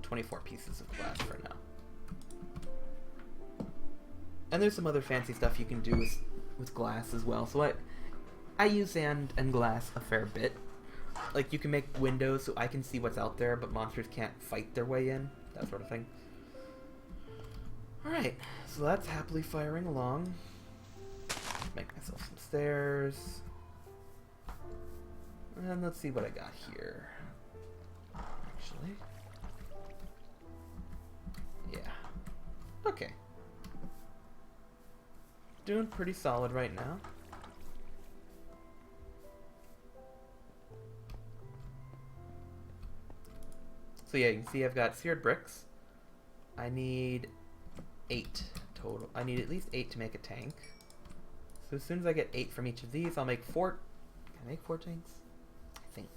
24 pieces of glass for now. And there's some other fancy stuff you can do with glass as well. So I use sand and glass a fair bit. Like, you can make windows so I can see what's out there, but monsters can't fight their way in. That sort of thing. Alright, so that's happily firing along. Make myself some stairs. And let's see what I got here. Actually. Yeah. Okay. Doing pretty solid right now. So yeah, you can see I've got seared bricks. I need 8 total. I need at least 8 to make a tank. So as soon as I get 8 from each of these, I'll make 4. Can I make 4 tanks? I think.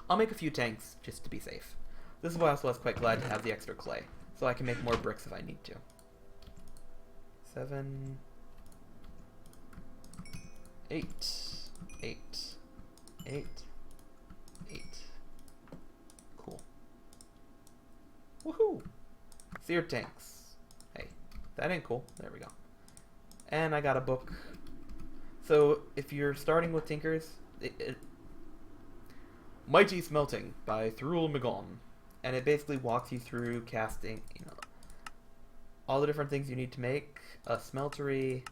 I'll make a few tanks just to be safe. This is why I was quite glad to have the extra clay, so I can make more bricks if I need to. 7, 8, 8, 8, 8. Cool. Woohoo! Seared tanks. Hey, that ain't cool. There we go. And I got a book. So if you're starting with Tinkers, Mighty Smelting by Thurul Magon. And it basically walks you through casting, all the different things you need to make a smeltery,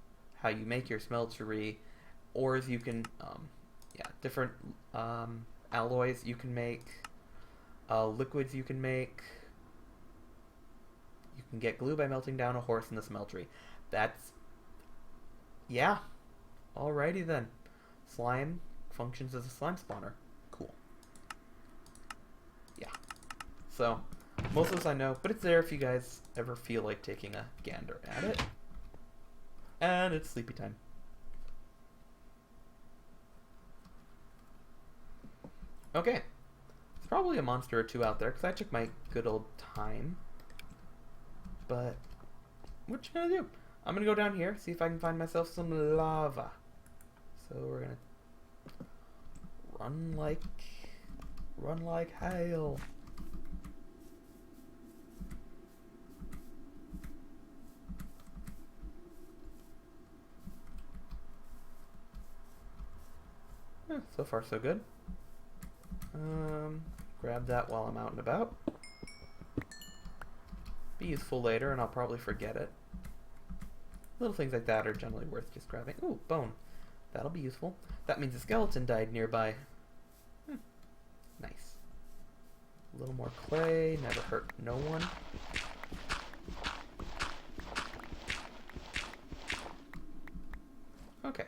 how you make your smeltery, ores you can, different alloys you can make, liquids you can make. You can get glue by melting down a horse in the smeltery. That's, yeah. Alrighty then. Slime functions as a slime spawner. Cool. Yeah. So, most of this I know, but it's there if you guys ever feel like taking a gander at it. And it's sleepy time. Okay. There's probably a monster or two out there, because I took my good old time. But, what you gonna do? I'm gonna go down here, see if I can find myself some lava. So we're gonna run like hail. So far so good. Grab that while I'm out and about. Be useful later, and I'll probably forget it. Little things like that are generally worth just grabbing. Ooh, bone. That'll be useful. That means a skeleton died nearby. Nice. A little more clay. Never hurt no one. Okay.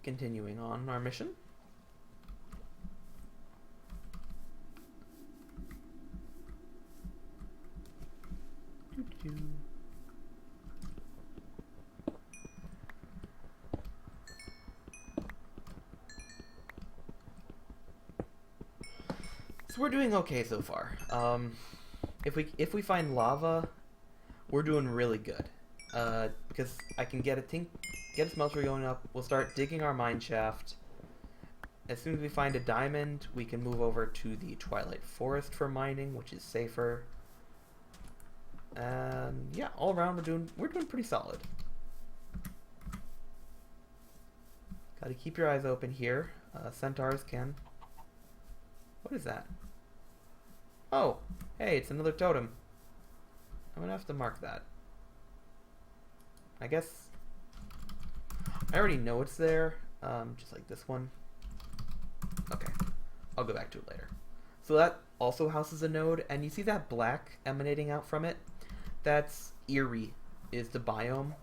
Continuing on our mission. Doo-doo. So we're doing okay so far. If we find lava, we're doing really good. Because I can get a smelter going up. We'll start digging our mine shaft. As soon as we find a diamond, we can move over to the Twilight Forest for mining, which is safer. And yeah, all around we're doing pretty solid. Got to keep your eyes open here. Centaurs can. What is that? Oh, hey, it's another totem. I'm gonna have to mark that. I guess I already know it's there, just like this one. Okay, I'll go back to it later. So that also houses a node, and you see that black emanating out from it? That's Eerie, is the biome.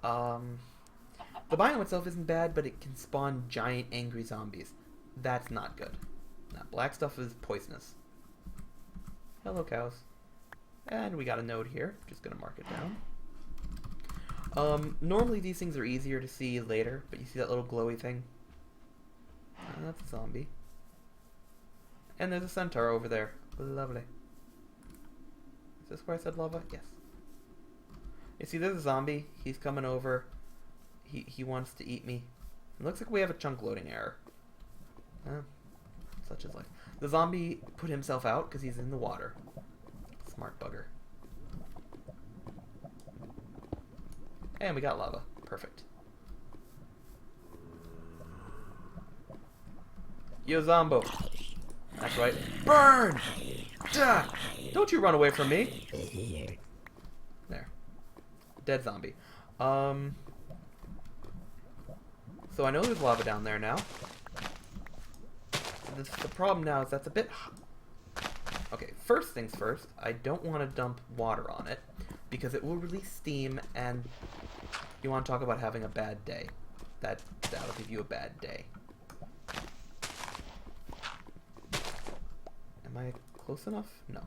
The biome itself isn't bad, but it can spawn giant angry zombies. That's not good. That black stuff is poisonous. Hello, cows. And we got a node here. Just gonna mark it down. Normally these things are easier to see later, but you see that little glowy thing? That's a zombie. And there's a centaur over there. Lovely. Is this where I said lava? Yes. You see, there's a zombie. He's coming over. He wants to eat me. It looks like we have a chunk loading error. Such is life. The zombie put himself out because he's in the water. Smart bugger. And we got lava. Perfect. Yo, Zombo. That's right. Burn! Duh! Don't you run away from me. There. Dead zombie. So I know there's lava down there now. The problem now is that's a bit... Okay, first things first, I don't want to dump water on it because it will release steam, and you want to talk about having a bad day. That'll give you a bad day. Am I close enough? No.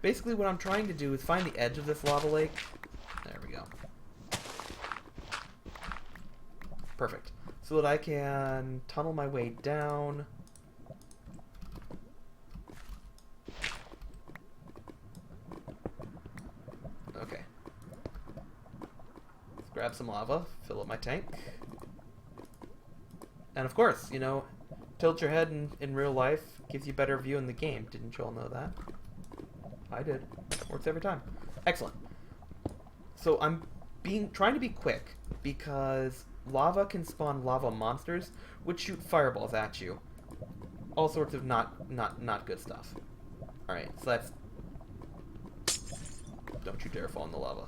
Basically what I'm trying to do is find the edge of this lava lake. There we go. Perfect. So that I can tunnel my way down. Okay. Let's grab some lava, fill up my tank. And of course, you know, tilt your head in real life gives you a better view in the game. Didn't you all know that? I did. Works every time. Excellent. So I'm trying to be quick because lava can spawn lava monsters which shoot fireballs at you. All sorts of not good stuff. Alright, so that's... Don't you dare fall in the lava.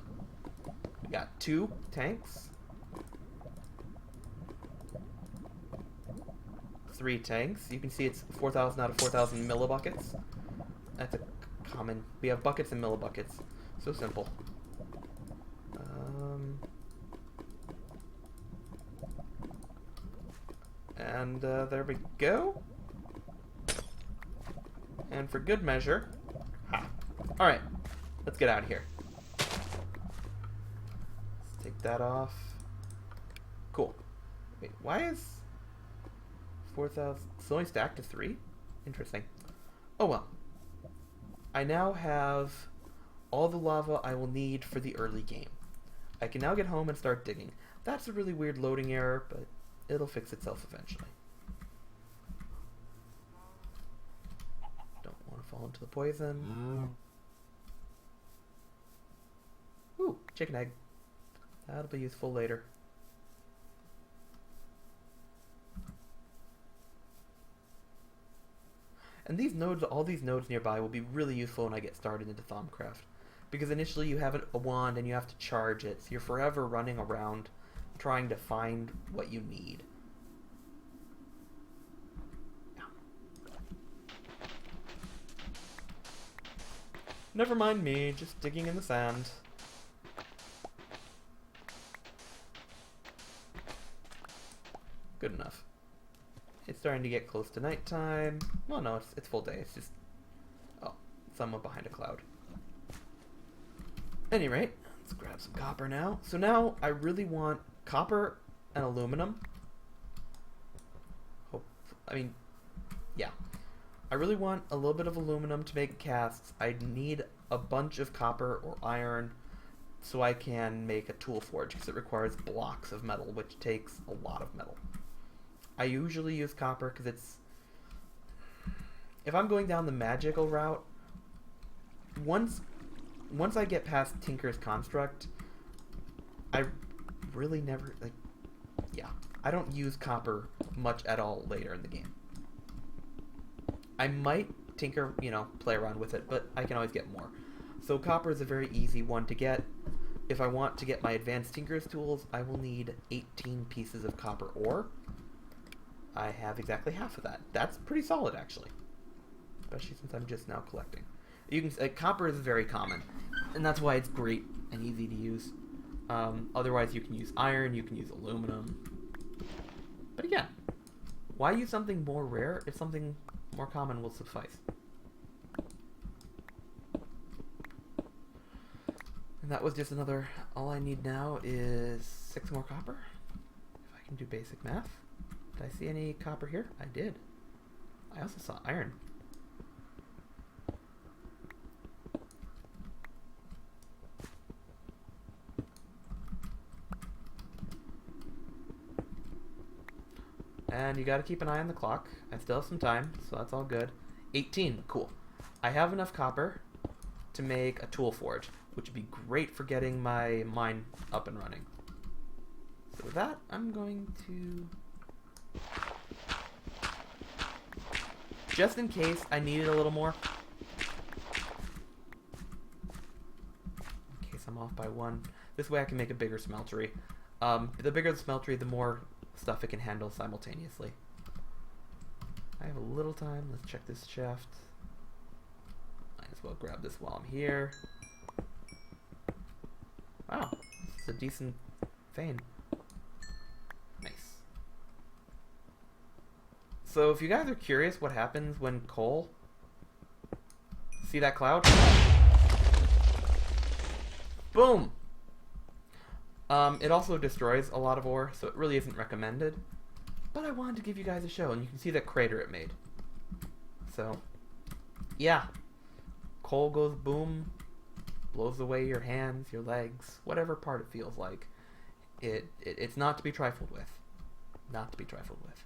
We got 2 tanks. 3 tanks. You can see it's 4,000 out of 4,000 millibuckets. That's a common. We have buckets and millibuckets. So simple. And there we go. And for good measure, ha. All right, let's get out of here. Let's take that off. Cool. Wait, why is 4,000? It's only stacked to 3. Interesting. Oh well. I now have all the lava I will need for the early game. I can now get home and start digging. That's a really weird loading error, but it'll fix itself eventually. Don't want to fall into the poison. Ooh, chicken egg. That'll be useful later. And these nodes, all these nodes nearby will be really useful when I get started into Thaumcraft. Because initially you have a wand and you have to charge it, so you're forever running around trying to find what you need. Never mind me, just digging in the sand. Good enough. It's starting to get close to nighttime. Well, no, it's full day. It's just... Oh, someone behind a cloud. At any rate, let's grab some copper now. So now I really want copper and aluminum. Yeah. I really want a little bit of aluminum to make casts. I need a bunch of copper or iron so I can make a tool forge because it requires blocks of metal, which takes a lot of metal. I usually use copper because it's... If I'm going down the magical route, once I get past Tinker's Construct, I really never, I don't use copper much at all later in the game. I might tinker, play around with it, but I can always get more. So copper is a very easy one to get. If I want to get my advanced Tinker's tools, I will need 18 pieces of copper ore. I have exactly half of that. That's pretty solid, actually. Especially since I'm just now collecting. You can copper is very common, and that's why it's great and easy to use. Otherwise, you can use iron, you can use aluminum. But again, why use something more rare if something more common will suffice? And that was just another... All I need now is 6 more copper. If I can do basic math. Did I see any copper here? I did. I also saw iron. And you gotta keep an eye on the clock. I still have some time, so that's all good. 18, cool. I have enough copper to make a tool forge, which would be great for getting my mine up and running. So with that, I'm going to... Just in case I needed a little more. In case I'm off by 1. This way I can make a bigger smeltery. The bigger the smeltery, the more stuff it can handle simultaneously. I have a little time. Let's check this shaft. Might as well grab this while I'm here. Wow, this is a decent vein. Nice. So if you guys are curious what happens when coal... See that cloud? Boom! It also destroys a lot of ore, so it really isn't recommended. But I wanted to give you guys a show, and you can see that crater it made. So, yeah. Coal goes boom, blows away your hands, your legs, whatever part it feels like. It's not to be trifled with. Not to be trifled with.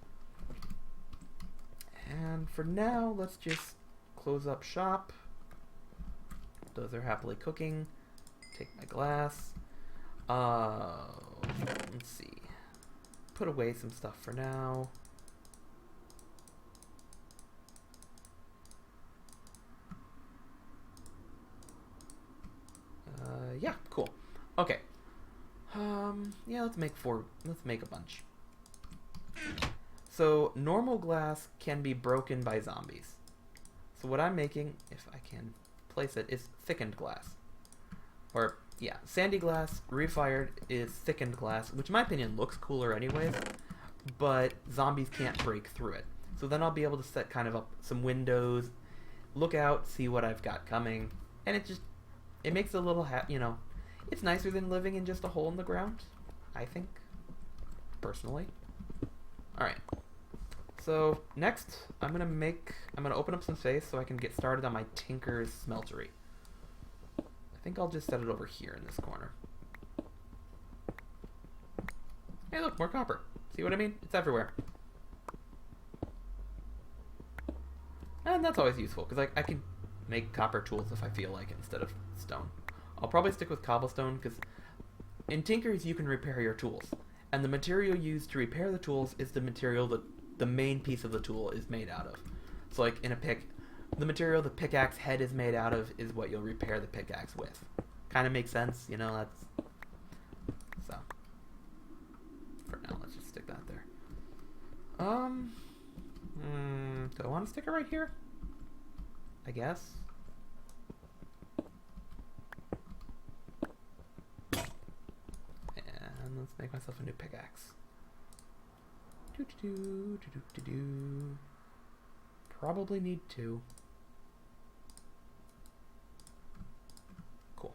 And for now, let's just close up shop. Those are happily cooking. Take my glass. Let's see. Put away some stuff for now. Yeah, cool. Okay. Yeah, let's make a bunch. So, normal glass can be broken by zombies. So what I'm making, if I can place it, is thickened glass. Or, yeah, sandy glass, refired, is thickened glass, which in my opinion looks cooler anyways, but zombies can't break through it. So then I'll be able to set kind of up some windows, look out, see what I've got coming, and it makes it a little, it's nicer than living in just a hole in the ground, I think, personally. Alright, so next I'm gonna open up some space so I can get started on my Tinker's smeltery. I think I'll just set it over here in this corner. Hey look, more copper. See what I mean? It's everywhere. And that's always useful, because I can make copper tools if I feel like it instead of stone. I'll probably stick with cobblestone, because in Tinker's you can repair your tools. And the material used to repair the tools is the material that the main piece of the tool is made out of. So like in a pick, the material the pickaxe head is made out of is what you'll repair the pickaxe with. Kind of makes sense, that's... So. For now, let's just stick that there. Do I want to stick it right here? I guess. And let's make myself a new pickaxe. Probably need two. Cool.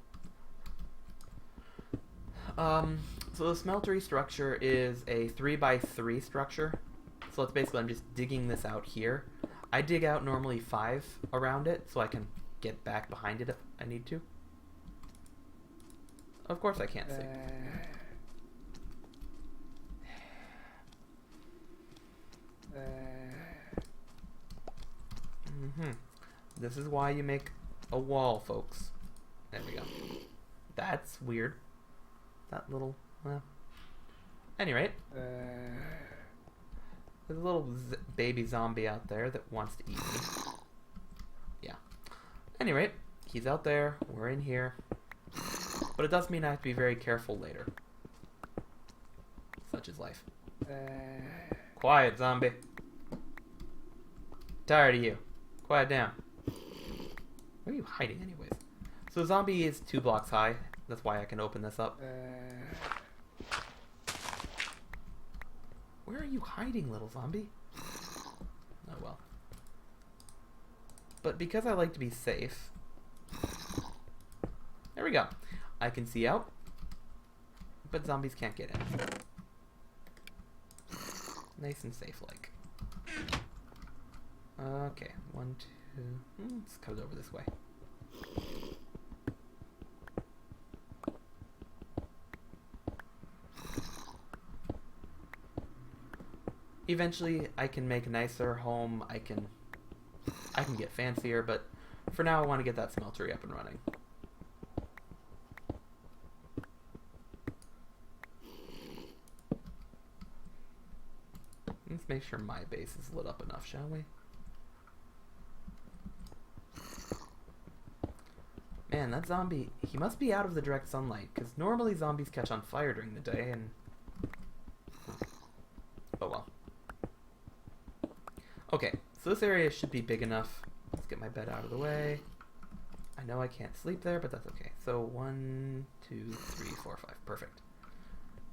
So the smeltery structure is a 3x3 structure. So it's basically, I'm just digging this out here. I dig out normally 5 around it so I can get back behind it if I need to. Of course I can't see. This is why you make a wall, folks. There we go. That's weird. That little... Well. Anyway. There's a little baby zombie out there that wants to eat me. Yeah. Anyway, he's out there. We're in here. But it does mean I have to be very careful later. Such is life. Quiet, zombie. Tired of you. Quiet down. Where are you hiding anyways? So zombie is 2 blocks high. That's why I can open this up. Where are you hiding, little zombie? Oh well. But because I like to be safe... There we go. I can see out. But zombies can't get in. Nice and safe like. Okay, 1, 2... let's cut it over this way. Eventually, I can make a nicer home. I can get fancier, but for now, I want to get that smeltery up and running. Let's make sure my base is lit up enough, shall we? Man, that zombie, he must be out of the direct sunlight, because normally zombies catch on fire during the day, and... Oh well. Okay, so this area should be big enough. Let's get my bed out of the way. I know I can't sleep there, but that's okay. So 1, 2, 3, 4, 5. Perfect.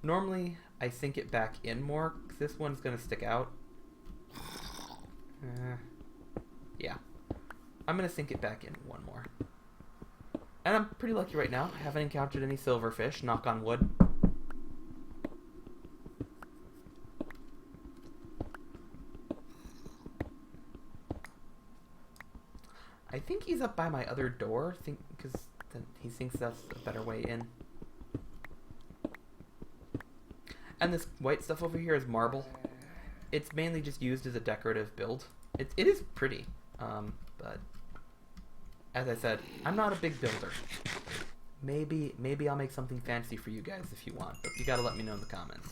Normally, I sink it back in more, because this one's going to stick out. Yeah. I'm gonna sink it back in one more. And I'm pretty lucky right now. I haven't encountered any silverfish, knock on wood. I think he's up by my other door, because he thinks that's a better way in. And this white stuff over here is marble. It's mainly just used as a decorative build. It is pretty, but as I said, I'm not a big builder. Maybe I'll make something fancy for you guys if you want, but you gotta let me know in the comments.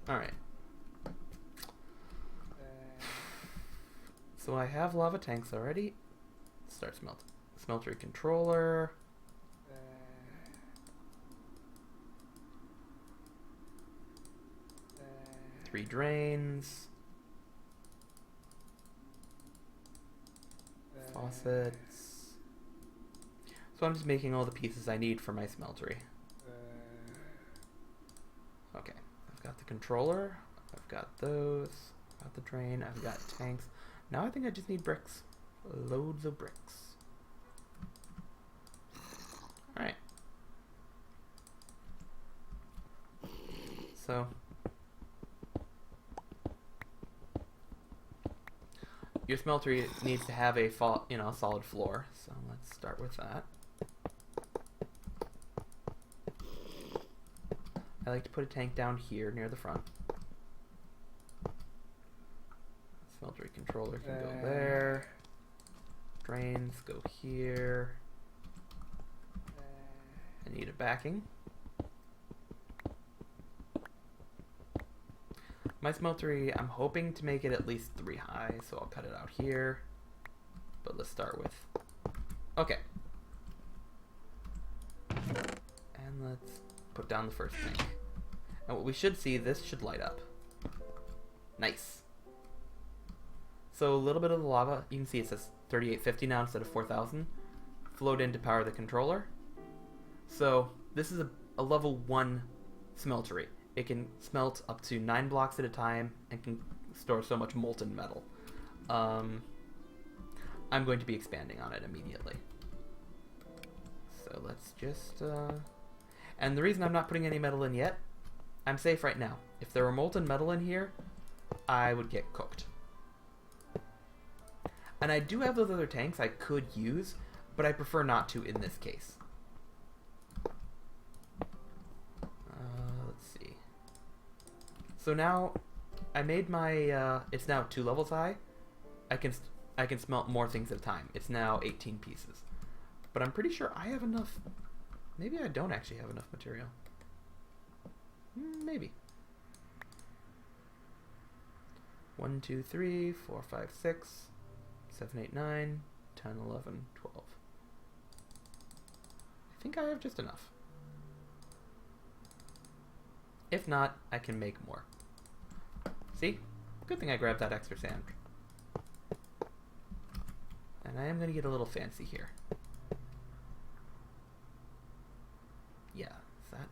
Alright. So I have lava tanks already. Start smeltery controller. 3 drains. Faucets. So I'm just making all the pieces I need for my smeltery. Okay, I've got the controller. I've got those. I've got the drain. I've got tanks. Now I think I just need bricks. Loads of bricks. Alright. So your smeltery needs to have a solid floor, so let's start with that. I like to put a tank down here near the front. Smeltery controller can go there. Drains go here. I need a backing. My smeltery, I'm hoping to make it at least 3 high, so I'll cut it out here. But let's start with... Okay. And let's put down the first tank. And what we should see, this should light up. Nice. So a little bit of the lava, you can see it says 3850 now instead of 4000. Flowed in to power the controller. So this is a level 1 smeltery. It can smelt up to 9 blocks at a time and can store so much molten metal. I'm going to be expanding on it immediately. So let's just... And the reason I'm not putting any metal in yet, I'm safe right now. If there were molten metal in here, I would get cooked. And I do have those other tanks I could use, but I prefer not to in this case. Let's see. So now, I made my, it's now 2 levels high. I can smelt more things at a time. It's now 18 pieces. But I'm pretty sure I have enough. Maybe I don't actually have enough material. Maybe. 1, 2, 3, 4, 5, 6, 7, 8, 9, 10, 11, 12. I think I have just enough. If not, I can make more. See? Good thing I grabbed that extra sand. And I am going to get a little fancy here. Yeah, is that?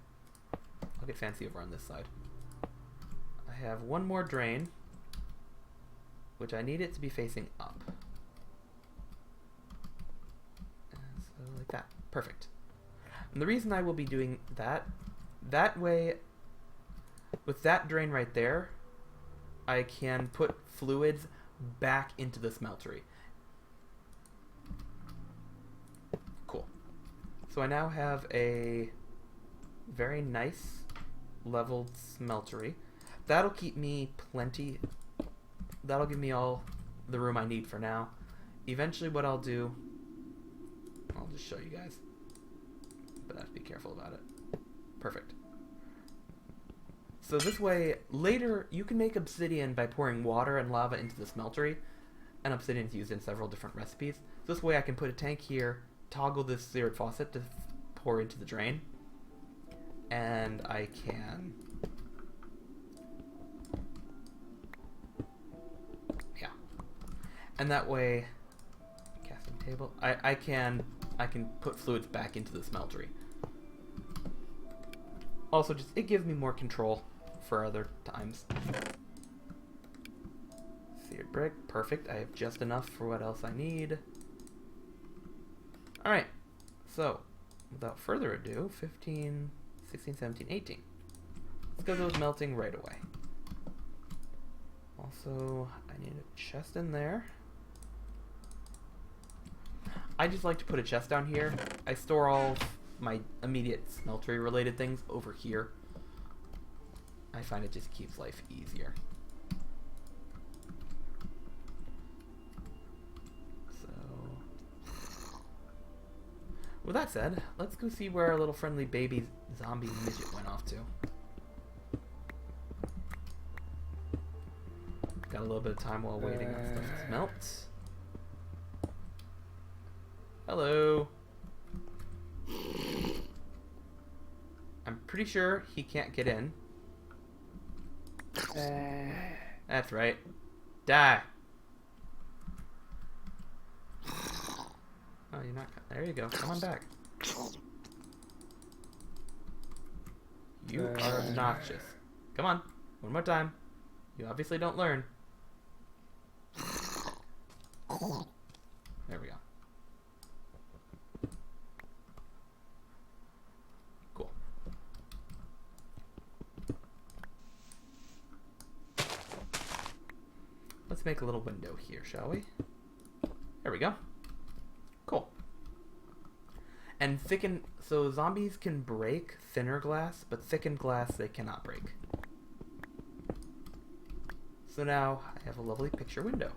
I'll get fancy over on this side. I have 1 more drain, which I need it to be facing up. And so like that. Perfect. And the reason I will be doing that way, with that drain right there, I can put fluids back into the smeltery. Cool. So I now have a very nice leveled smeltery. That'll keep me plenty. That'll give me all the room I need for now. Eventually what I'll do, I'll just show you guys. But I have to be careful about it. Perfect. So this way, later, you can make obsidian by pouring water and lava into the smeltery. And obsidian is used in several different recipes. So this way I can put a tank here, toggle this zeroed faucet to pour into the drain. And I can... Yeah. And that way... Casting table. I can put fluids back into the smeltery. Also, it gives me more control for other times. Seared brick, perfect. I have just enough for what else I need. Alright, so without further ado, 15, 16, 17, 18. Let's get those melting right away. Also, I need a chest in there. I just like to put a chest down here. I store all of my immediate smeltery related things over here. I find it just keeps life easier. So, with that said, let's go see where our little friendly baby zombie midget went off to. Got a little bit of time while waiting on stuff to melt. Hello. I'm pretty sure he can't get in. That's right. Die. Oh, you're not. There you go. Come on back. You are obnoxious. Come on. One more time. You obviously don't learn. There we go. Cool. Let's make a little window here, shall we? There we go. Cool. And so zombies can break thinner glass, but thickened glass they cannot break. So now I have a lovely picture window.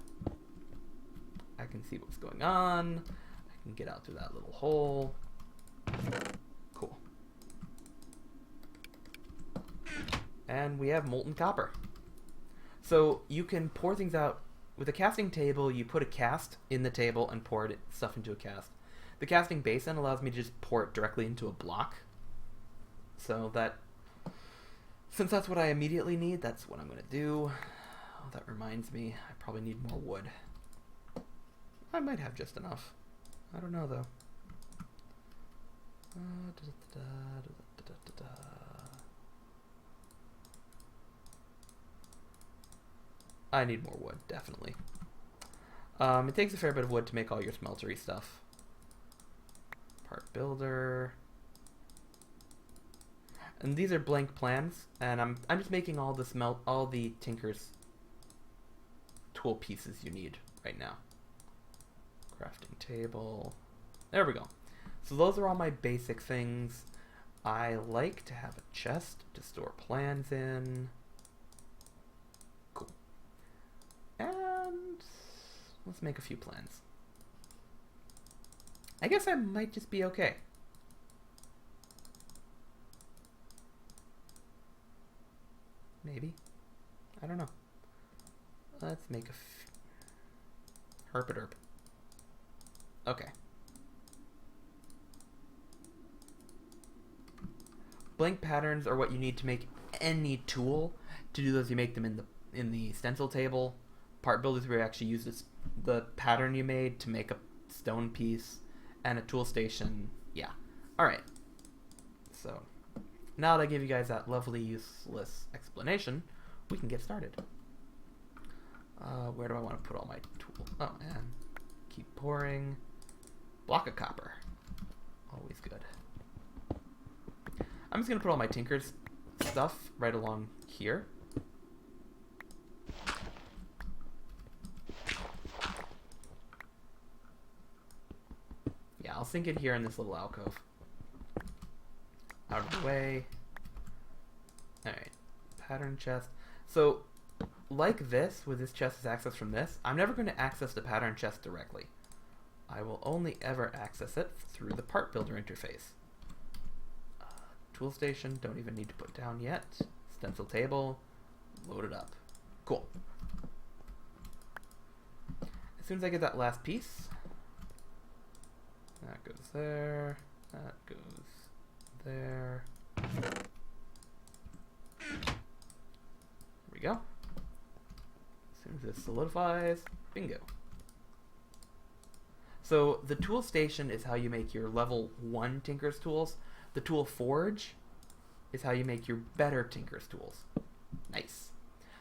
I can see what's going on. I can get out through that little hole. Cool. And we have molten copper. So you can pour things out. With a casting table, you put a cast in the table and pour stuff into a cast. The casting basin allows me to just pour it directly into a block. So since that's what I immediately need, that's what I'm going to do. Oh, that reminds me, I probably need more wood. I might have just enough. I don't know, though. I need more wood, definitely. It takes a fair bit of wood to make all your smeltery stuff. Part builder. And these are blank plans, and I'm just making all the Tinker's tool pieces you need right now. Crafting table. There we go. So those are all my basic things. I like to have a chest to store plans in. Cool. And let's make a few plans. I guess I might just be okay. Maybe. I don't know. Let's make a herp-a-derp. Okay. Blank patterns are what you need to make any tool. To do those, you make them in the stencil table. Part builders where you actually use the pattern you made to make a stone piece, and a tool station. Yeah. All right. So now that I give you guys that lovely useless explanation, we can get started. Where do I want to put all my tools? Oh, and keep pouring. Block of copper. Always good. I'm just going to put all my Tinker's stuff right along here. Yeah, I'll sink it here in this little alcove. Out of the way. Alright. Pattern chest. So, like this, with this chest is accessed from this, I'm never going to access the pattern chest directly. I will only ever access it through the part builder interface. Tool station, don't even need to put down yet. Stencil table, load it up. Cool. As soon as I get that last piece, that goes there, that goes there. There we go. As soon as this solidifies, bingo. So the tool station is how you make your level 1 Tinker's tools. The tool forge is how you make your better Tinker's tools. Nice.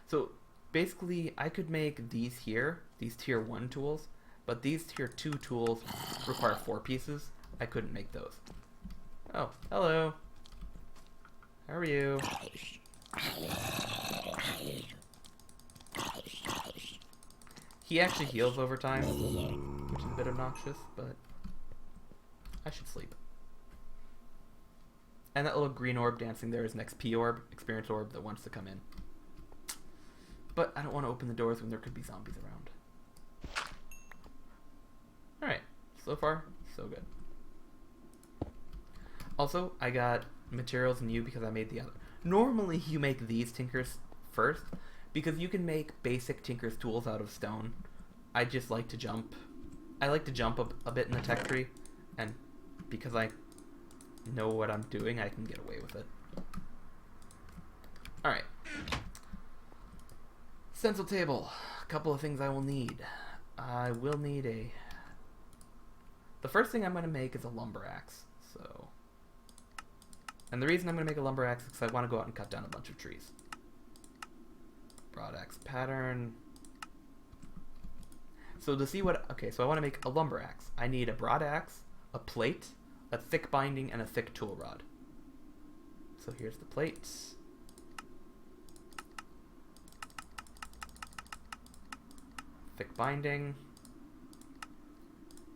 So basically, I could make these here, these tier 1 tools, but these tier 2 tools require 4 pieces. I couldn't make those. Oh, hello. How are you? He actually heals over time, which is a bit obnoxious, but I should sleep. And that little green orb dancing there is an XP orb, experience orb that wants to come in. But I don't want to open the doors when there could be zombies around. Alright, so far, so good. Also, I got materials new because I made the other. Normally you make these tinkers first, because you can make basic tinker's tools out of stone. I just like to jump. I like to jump a bit in the tech tree, and because I know what I'm doing, I can get away with it. Alright. Stencil table. A couple of things I will need. I will need a... The first thing I'm going to make is a lumber axe. So... And the reason I'm going to make a lumber axe is because I want to go out and cut down a bunch of trees. Broad axe pattern. So to see what... Okay, so I want to make a lumber axe. I need a broad axe, a plate, a thick binding, and a thick tool rod. So here's the plates. Thick binding.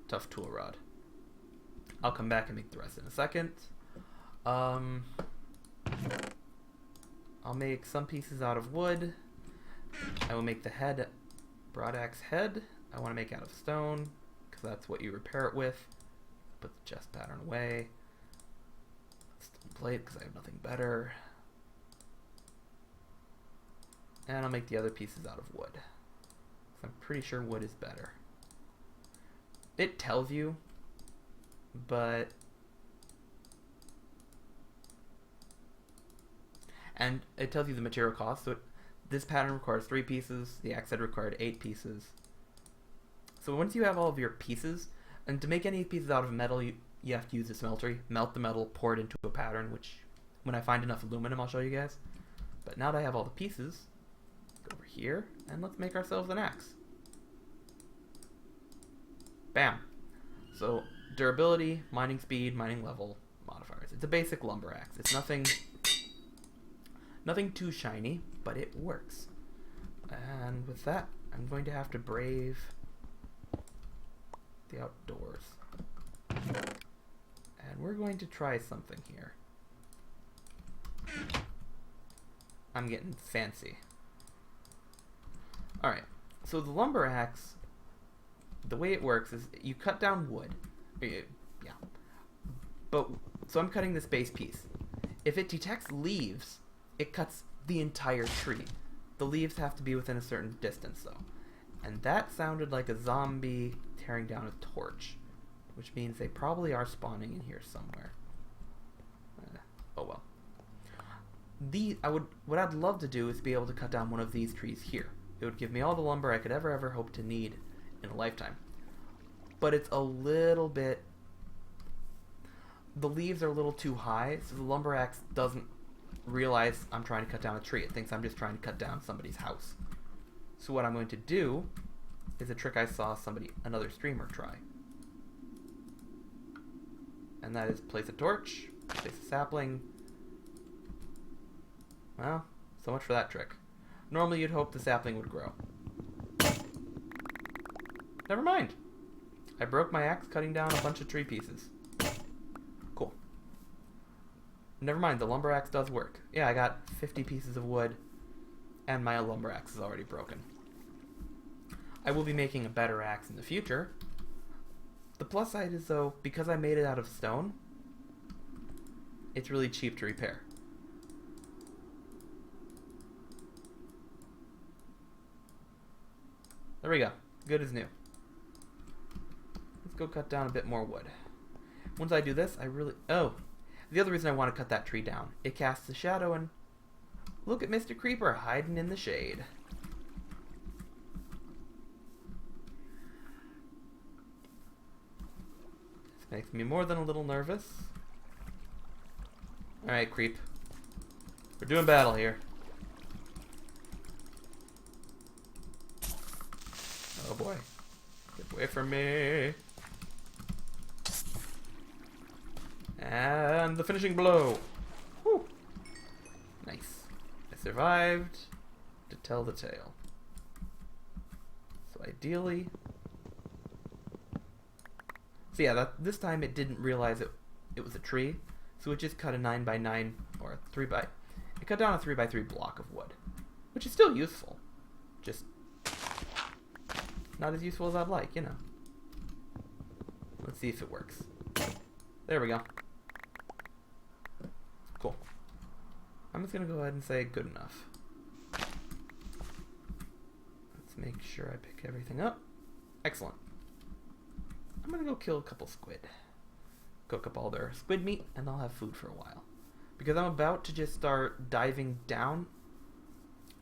Tough tool rod. I'll come back and make the rest in a second. I'll make some pieces out of wood. I will make the head, broad axe head. I want to make out of stone, because that's what you repair it with. Put the chest pattern away. Stone plate, because I have nothing better. And I'll make the other pieces out of wood. I'm pretty sure wood is better. It tells you, but... And it tells you the material cost. So this pattern requires 3 pieces. The axe head required 8 pieces. So once you have all of your pieces, and to make any pieces out of metal, you have to use a smeltery. Melt the metal, pour it into a pattern, which when I find enough aluminum, I'll show you guys. But now that I have all the pieces, go over here, and let's make ourselves an axe. Bam. So durability, mining speed, mining level, modifiers. It's a basic lumber axe. It's nothing too shiny, but it works. And with that, I'm going to have to brave the outdoors. And we're going to try something here. I'm getting fancy. Alright, so the lumber axe, the way it works is you cut down wood. Yeah. But, so I'm cutting this base piece. If it detects leaves, it cuts the entire tree. The leaves have to be within a certain distance, though. And that sounded like a zombie tearing down a torch, which means they probably are spawning in here somewhere. Oh well. What I'd love to do is be able to cut down one of these trees here. It would give me all the lumber I could ever hope to need in a lifetime. But it's a little bit... The leaves are a little too high, so the lumber axe doesn't realize I'm trying to cut down a tree. It thinks I'm just trying to cut down somebody's house. So what I'm going to do is a trick I saw another streamer try. And that is place a torch, place a sapling. Well, so much for that trick. Normally you'd hope the sapling would grow. Never mind. I broke my axe cutting down a bunch of tree pieces. Cool. Never mind, the lumber axe does work. Yeah, I got 50 pieces of wood, and my lumber axe is already broken. I will be making a better axe in the future. The plus side is, though, because I made it out of stone, it's really cheap to repair. There we go. Good as new. Let's go cut down a bit more wood. Once I do this, Oh! The other reason I want to cut that tree down. It casts a shadow and... Look at Mr. Creeper hiding in the shade. This makes me more than a little nervous. Alright, creep. We're doing battle here. Oh boy. Get away from me. And the finishing blow. Whew. Nice. I survived to tell the tale. So ideally... So yeah, this time it didn't realize it was a tree. So it just cut a 9x9 or a 3x... It cut down a 3x3 block of wood. Which is still useful. Just not as useful as I'd like, you know. Let's see if it works. There we go. Cool. I'm just going to go ahead and say good enough. Let's make sure I pick everything up. Excellent. I'm going to go kill a couple squid. Cook up all their squid meat, and I'll have food for a while. Because I'm about to just start diving down,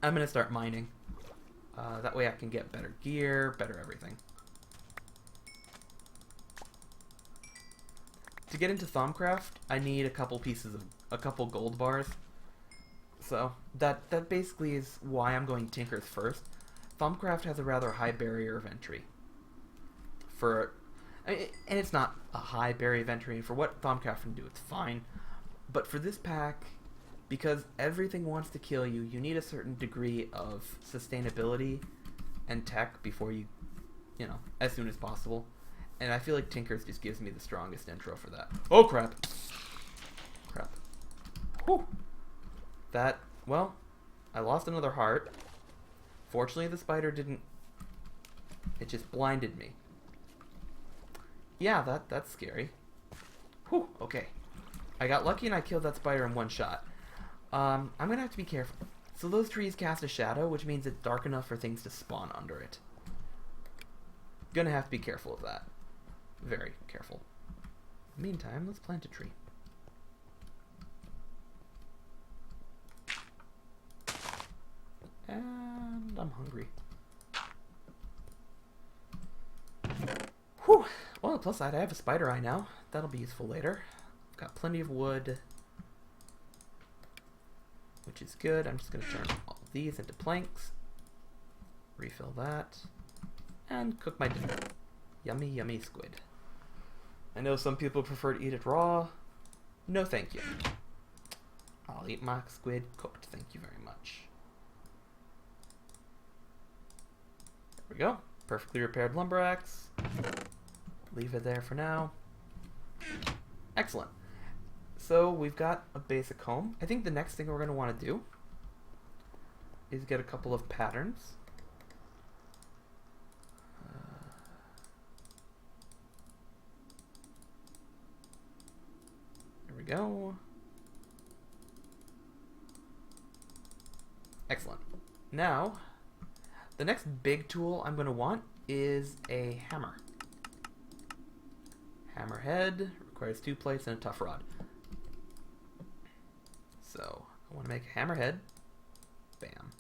I'm going to start mining. That way I can get better gear, better everything. To get into Thaumcraft, I need a couple gold bars. So that basically is why I'm going Tinker's first. Thaumcraft has a rather high barrier of entry. And it's not a high barrier of entry, and for what Thaumcraft can do, it's fine. But for this pack, because everything wants to kill you, you need a certain degree of sustainability and tech before you know, as soon as possible. And I feel like Tinker's just gives me the strongest intro for that. Oh, crap. Crap. Whew. Well, I lost another heart. Fortunately, the spider didn't... It just blinded me. Yeah, that's scary. Whew, okay. I got lucky and I killed that spider in one shot. I'm going to have to be careful. So those trees cast a shadow, which means it's dark enough for things to spawn under it. Gonna have to be careful of that. Very careful. Meantime, let's plant a tree. And I'm hungry. Whew. Well, on the plus side, I have a spider eye now. That'll be useful later. I've got plenty of wood, which is good. I'm just going to turn all of these into planks. Refill that. And cook my dinner. Yummy, yummy squid. I know some people prefer to eat it raw. No, thank you. I'll eat my squid cooked. Thank you very much. There we go. Perfectly repaired lumber axe. Leave it there for now. Excellent. So we've got a basic home. I think the next thing we're going to want to do is get a couple of patterns. There we go. Excellent. Now, the next big tool I'm going to want is a hammer. Hammerhead requires 2 plates and a tough rod. So, I want to make a hammerhead. Bam.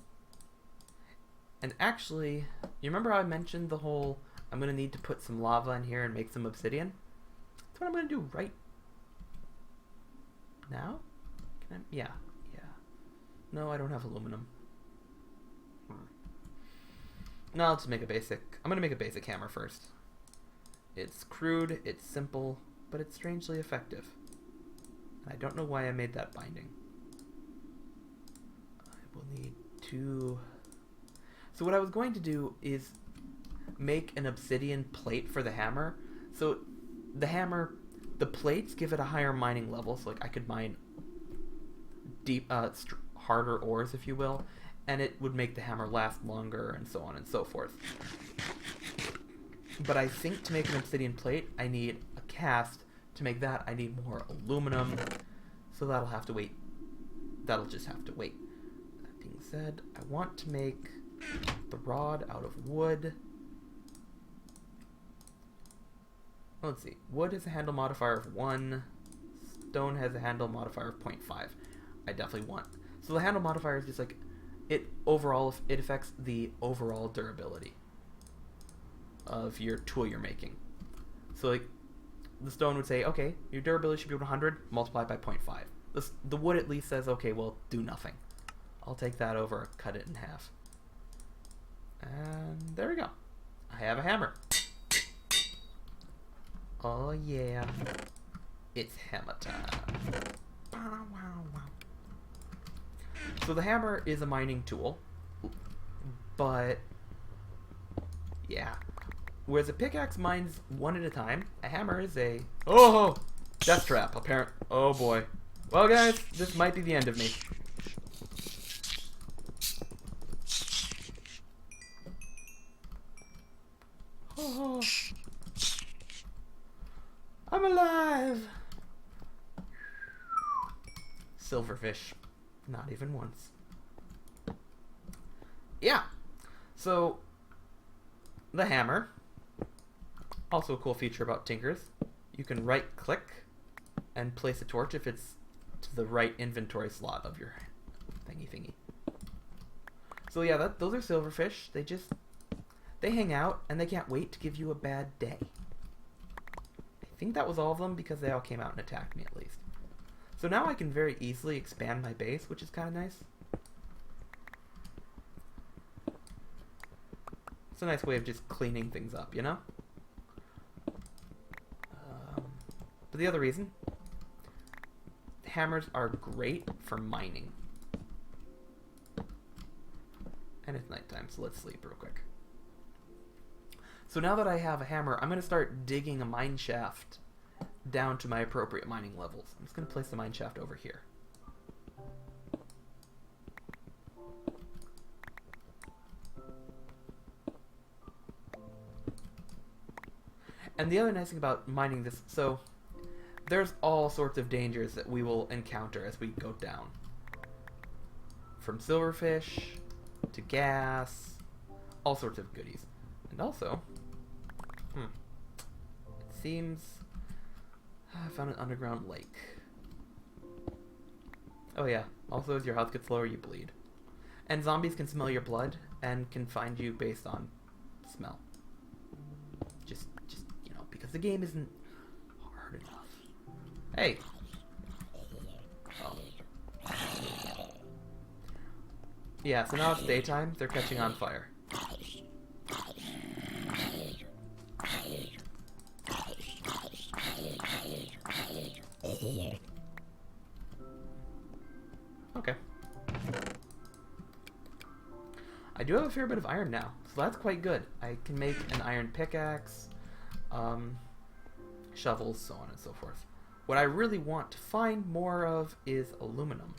And actually, you remember how I mentioned the whole, I'm going to need to put some lava in here and make some obsidian? That's what I'm going to do right now? Can I? Yeah. No, I don't have aluminum. No, I'll just make a basic, I'm going to make a basic hammer first. It's crude, it's simple, but it's strangely effective. And I don't know why I made that binding. I will need 2... So what I was going to do is make an obsidian plate for the hammer. So the hammer, the plates give it a higher mining level, so like I could mine deep, harder ores, if you will, and it would make the hammer last longer, and so on and so forth. But I think to make an obsidian plate, I need a cast. To make that, I need more aluminum, so that'll have to wait. That'll just have to wait. That being said, I want to make the rod out of wood. Let's see. Wood has a handle modifier of 1. Stone has a handle modifier of 0.5. I definitely want. So the handle modifier is just like, it affects the overall durability of your tool you're making. So like, the stone would say, okay, your durability should be 100, multiply by 0.5. The wood at least says, okay, well, do nothing. I'll take that over, cut it in half. And there we go. I have a hammer. Oh yeah. It's hammer time. So the hammer is a mining tool, but yeah. Whereas a pickaxe mines one at a time, a hammer is a death trap. Apparent. Oh boy. Well, guys, this might be the end of me. Oh, I'm alive. Silverfish. Not even once. Yeah. So, the hammer. Also a cool feature about Tinkers. You can right-click and place a torch if it's to the right inventory slot of your thingy. So yeah, those are silverfish. They hang out, and they can't wait to give you a bad day. I think that was all of them because they all came out and attacked me at least. So now I can very easily expand my base, which is kind of nice. It's a nice way of just cleaning things up, you know? But the other reason, hammers are great for mining. And it's nighttime, so let's sleep real quick. So now that I have a hammer, I'm going to start digging a mine shaft down to my appropriate mining levels. I'm just going to place the mine shaft over here. And the other nice thing about mining this, so there's all sorts of dangers that we will encounter as we go down. From silverfish to gas, all sorts of goodies. And also, it seems I found an underground lake. Oh yeah, also as your health gets lower, you bleed. And zombies can smell your blood and can find you based on smell. Just you know, because the game isn't hard enough. Hey! Oh. Yeah, so now it's daytime, they're catching on fire. Okay. I do have a fair bit of iron now, so that's quite good. I can make an iron pickaxe, shovels, so on and so forth. What I really want to find more of is aluminum.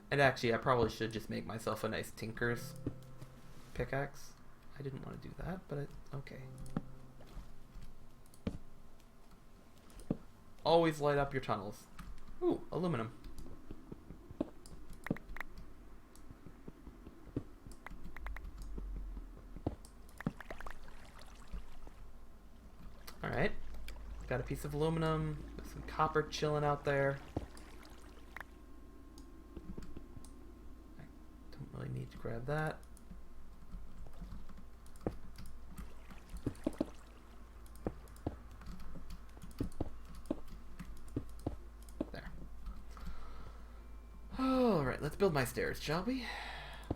And actually, I probably should just make myself a nice tinker's pickaxe. I didn't want to do that, but okay. Always light up your tunnels. Ooh, aluminum. Alright. Got a piece of aluminum. Got some copper chilling out there. I don't really need to grab that. Alright, let's build my stairs, shall we?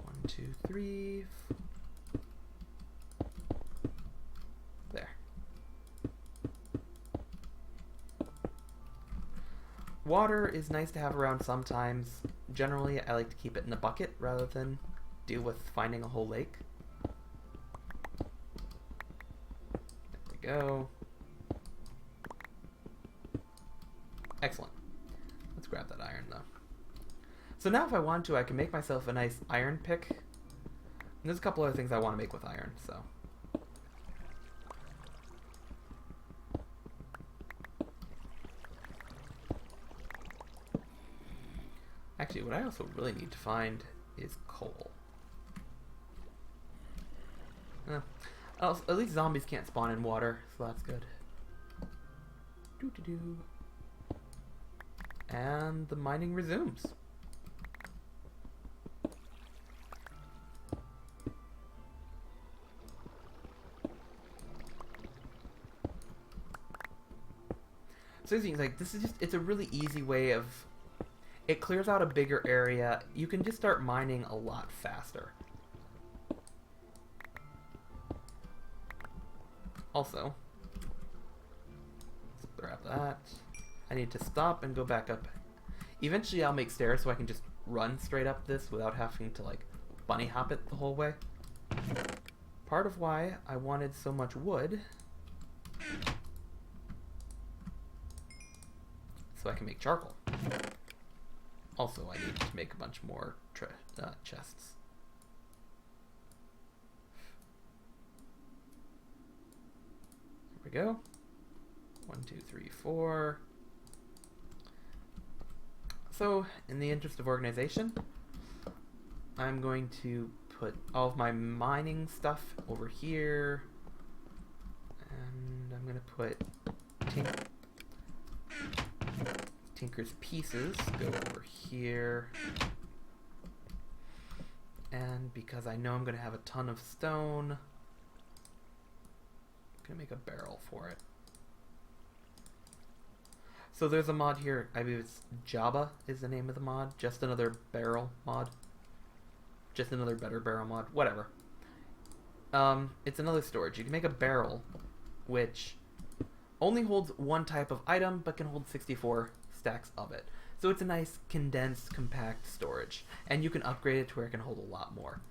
1, 2, 3. There. Water is nice to have around sometimes. Generally, I like to keep it in a bucket rather than deal with finding a whole lake. There we go. Excellent. Let's grab that iron, though. So now if I want to, I can make myself a nice iron pick. And there's a couple other things I want to make with iron, so. Actually, what I also really need to find is coal. At least zombies can't spawn in water, so that's good. Doo-doo-doo. And the mining resumes. So like this is just—it's a really easy way of. it clears out a bigger area. You can just start mining a lot faster. Also, let's grab that. I need to stop and go back up. Eventually I'll make stairs so I can just run straight up this without having to like bunny hop it the whole way. Part of why I wanted so much wood, so I can make charcoal. Also, I need to make a bunch more chests. Here we go. 1, 2, 3, 4. So, in the interest of organization, I'm going to put all of my mining stuff over here, and I'm going to put Tinker's pieces go over here, and because I know I'm going to have a ton of stone, I'm going to make a barrel for it. So there's a mod here, I believe it's Jabba is the name of the mod, just another barrel mod. Just another better barrel mod, whatever. It's another storage. You can make a barrel which only holds one type of item but can hold 64 stacks of it. So it's a nice condensed compact storage, and you can upgrade it to where it can hold a lot more.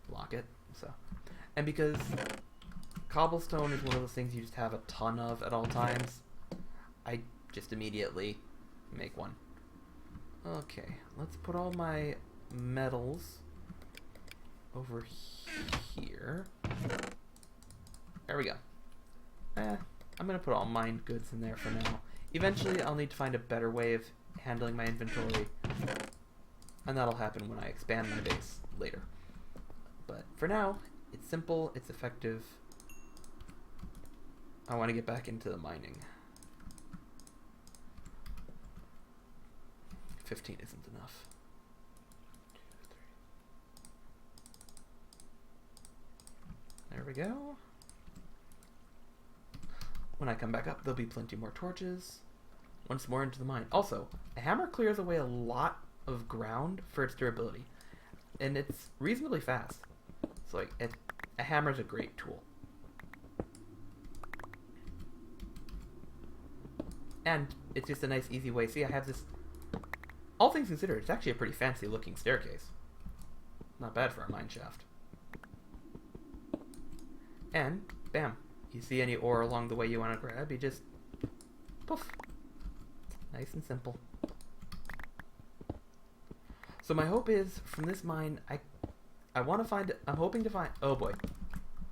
Lock it. So, and because cobblestone is one of those things you just have a ton of at all times, I just immediately make one. Okay, let's put all my metals over here. There we go. I'm gonna put all mined goods in there for now. Eventually I'll need to find a better way of handling my inventory, and that'll happen when I expand my base later. But for now, it's simple, it's effective. I want to get back into the mining. 15 isn't enough. 2, 3. There we go. When I come back up, there'll be plenty more torches. Once more into the mine. Also, a hammer clears away a lot of ground for its durability, and it's reasonably fast. So like, a hammer's a great tool. And it's just a nice, easy way. See, I have this. All things considered, it's actually a pretty fancy looking staircase. Not bad for a mine shaft. And, bam. You see any ore along the way you want to grab, you just poof. Nice and simple. So my hope is, from this mine, I want to find, I'm hoping to find, oh boy.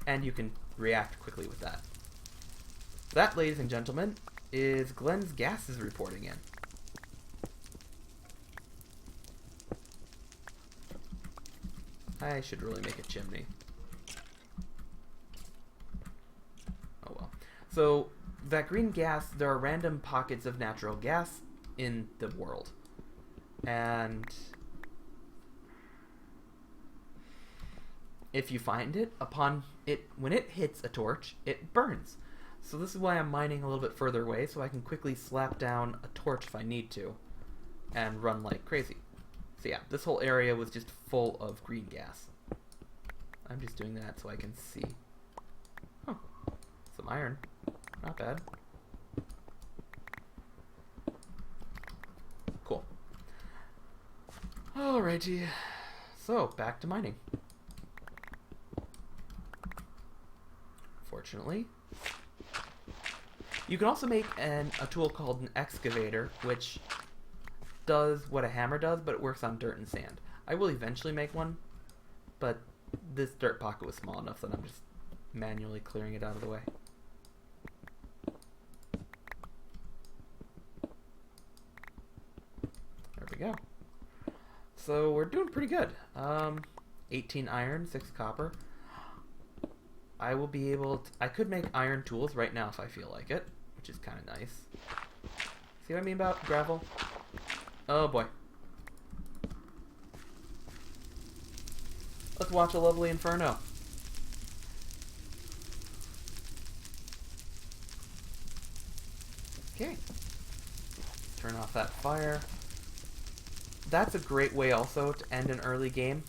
And you can react quickly with that. That, ladies and gentlemen, is Glenn's gases reporting in. I should really make a chimney. Oh well. So, that green gas, there are random pockets of natural gas in the world. And if you find it, when it hits a torch, it burns. So this is why I'm mining a little bit further away, so I can quickly slap down a torch if I need to, and run like crazy. So yeah, this whole area was just full of green gas. I'm just doing that so I can see. Oh, some iron. Not bad. Cool. Alrighty. So, back to mining. Fortunately, you can also make a tool called an excavator, which does what a hammer does, but it works on dirt and sand. I will eventually make one, but this dirt pocket was small enough that I'm just manually clearing it out of the way. There we go. So we're doing pretty good. 18 iron, 6 copper. I will be able to, I could make iron tools right now if I feel like it, which is kind of nice. See what I mean about gravel? Oh boy. Let's watch a lovely inferno. Okay. Turn off that fire. that's a great way also to end an early game.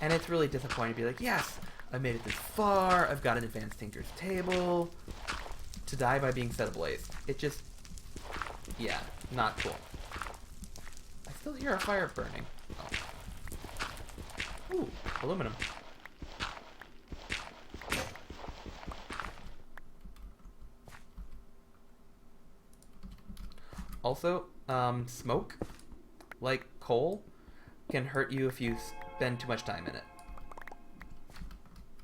And it's really disappointing to be like, yes, I made it this far, I've got an advanced Tinker's Table, to die by being set ablaze. It just, yeah, not cool. I still hear a fire burning. Oh. Ooh, aluminum. Also, smoke, like coal, can hurt you if you spend too much time in it.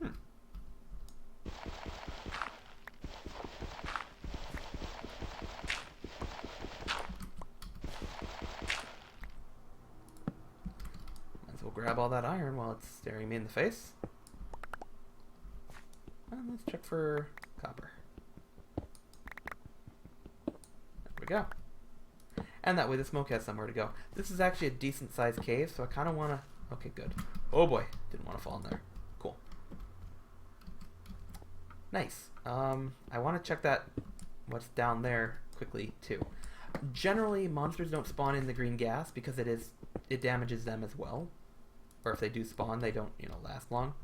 Might as well grab all that iron while it's staring me in the face. And let's check for copper. There we go. And that way the smoke has somewhere to go. This is actually a decent sized cave, so I kind of want to... Okay, good. Oh boy, didn't want to fall in there. Cool. Nice. I want to check that, what's down there quickly too. Generally, monsters don't spawn in the green gas because it damages them as well. Or if they do spawn, they don't, last long.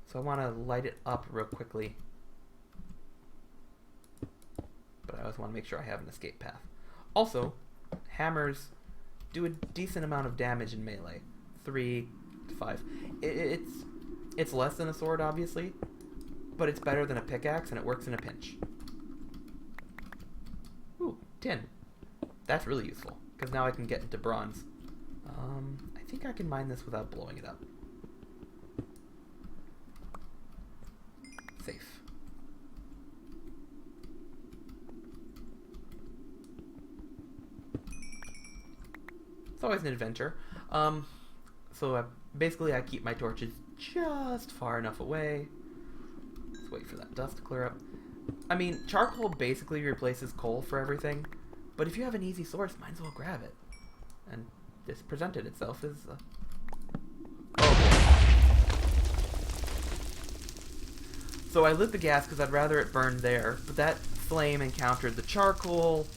So I want to light it up real quickly. But I always want to make sure I have an escape path. Also, hammers do a decent amount of damage in melee. 3 to 5. It's less than a sword, obviously, but it's better than a pickaxe, and it works in a pinch. Ooh, tin. That's really useful, because now I can get into bronze. I think I can mine this without blowing it up. Safe. It's always an adventure. So basically I keep my torches just far enough away. Let's wait for that dust to clear up. I mean, charcoal basically replaces coal for everything, but if you have an easy source, might as well grab it. And this presented itself as... So I lit the gas because I'd rather it burn there, but that flame encountered the charcoal,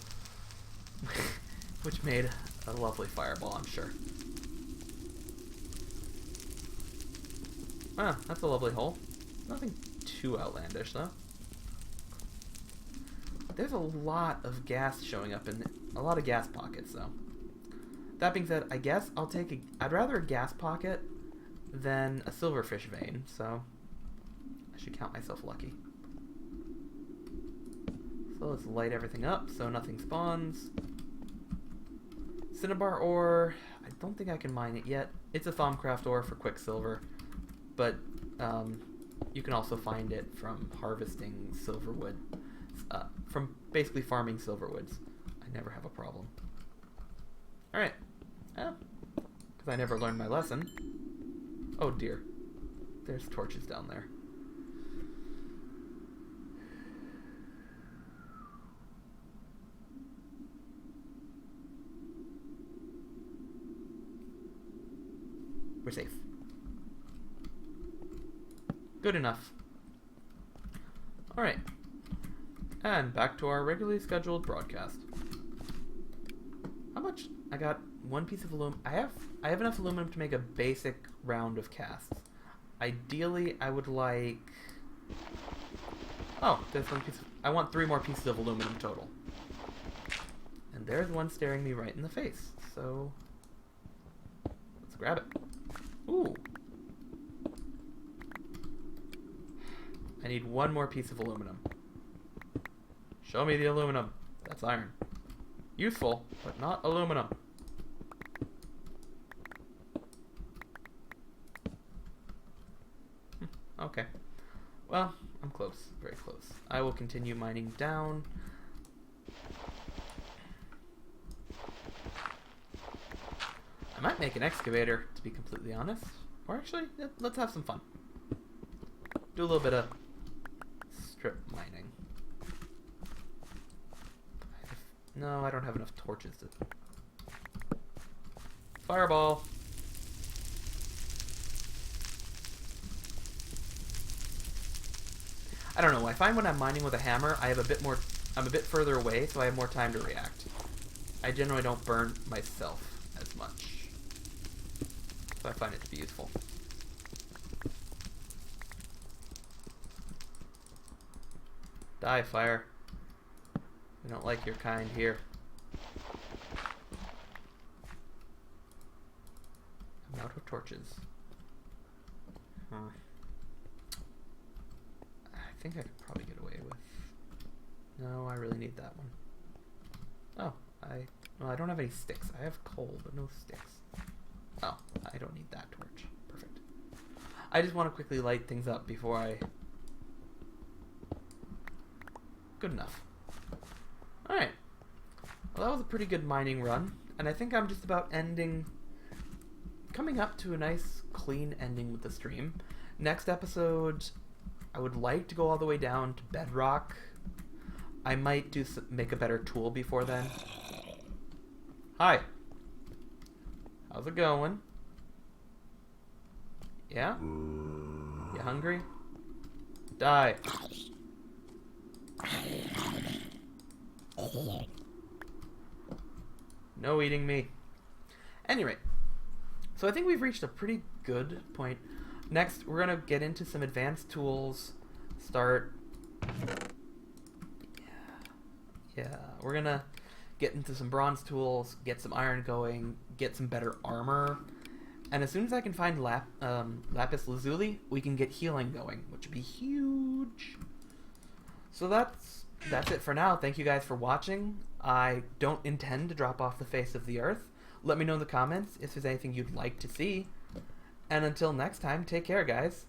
which made a lovely fireball, I'm sure. Ah, that's a lovely hole. Nothing too outlandish, though. There's a lot of gas showing up in a lot of gas pockets, though. That being said, I guess I'll take I'd rather a gas pocket than a silverfish vein, so I should count myself lucky. So let's light everything up so nothing spawns. Cinnabar ore, I don't think I can mine it yet. It's a Thaumcraft ore for quicksilver, but you can also find it from harvesting silverwood, from basically farming silverwoods. I never have a problem. Alright, because I never learned my lesson. Oh dear, there's torches down there. We're safe. Good enough. Alright. And back to our regularly scheduled broadcast. How much? I got one piece of aluminum. I have enough aluminum to make a basic round of casts. Ideally, I would like... Oh, there's one piece of... I want 3 more pieces of aluminum total. And there's one staring me right in the face. So... let's grab it. Ooh. I need 1 more piece of aluminum. Show me the aluminum. That's iron. Useful, but not aluminum. Okay. Well, I'm close. Very close. I will continue mining down. I might make an excavator, to be completely honest. Or actually, let's have some fun. Do a little bit of strip mining. No, I don't have enough torches to... Fireball! I don't know, I find when I'm mining with a hammer, I have a bit more... I'm a bit further away, so I have more time to react. I generally don't burn myself as much. So I find it to be useful. Die, fire. We don't like your kind here. I'm out of torches. I think I could probably get away with... No, I really need that one. Oh, well, I don't have any sticks. I have coal, but no sticks. Oh, I don't need that torch. Perfect. I just want to quickly light things up before I... Good enough. Alright. Well, that was a pretty good mining run, and I think I'm just about coming up to a nice, clean ending with the stream. Next episode, I would like to go all the way down to bedrock. I might make a better tool before then. Hi. How's it going? Yeah? You hungry? Die. No eating me. Anyway, so I think we've reached a pretty good point. Next, we're gonna get into some advanced tools. Yeah, we're gonna get into some bronze tools, get some iron going, get some better armor, and as soon as I can find lapis lazuli, we can get healing going, which would be huge. So that's it for now. Thank you guys for watching. I don't intend to drop off the face of the earth. Let me know in the comments if there's anything you'd like to see. And until next time, take care, guys.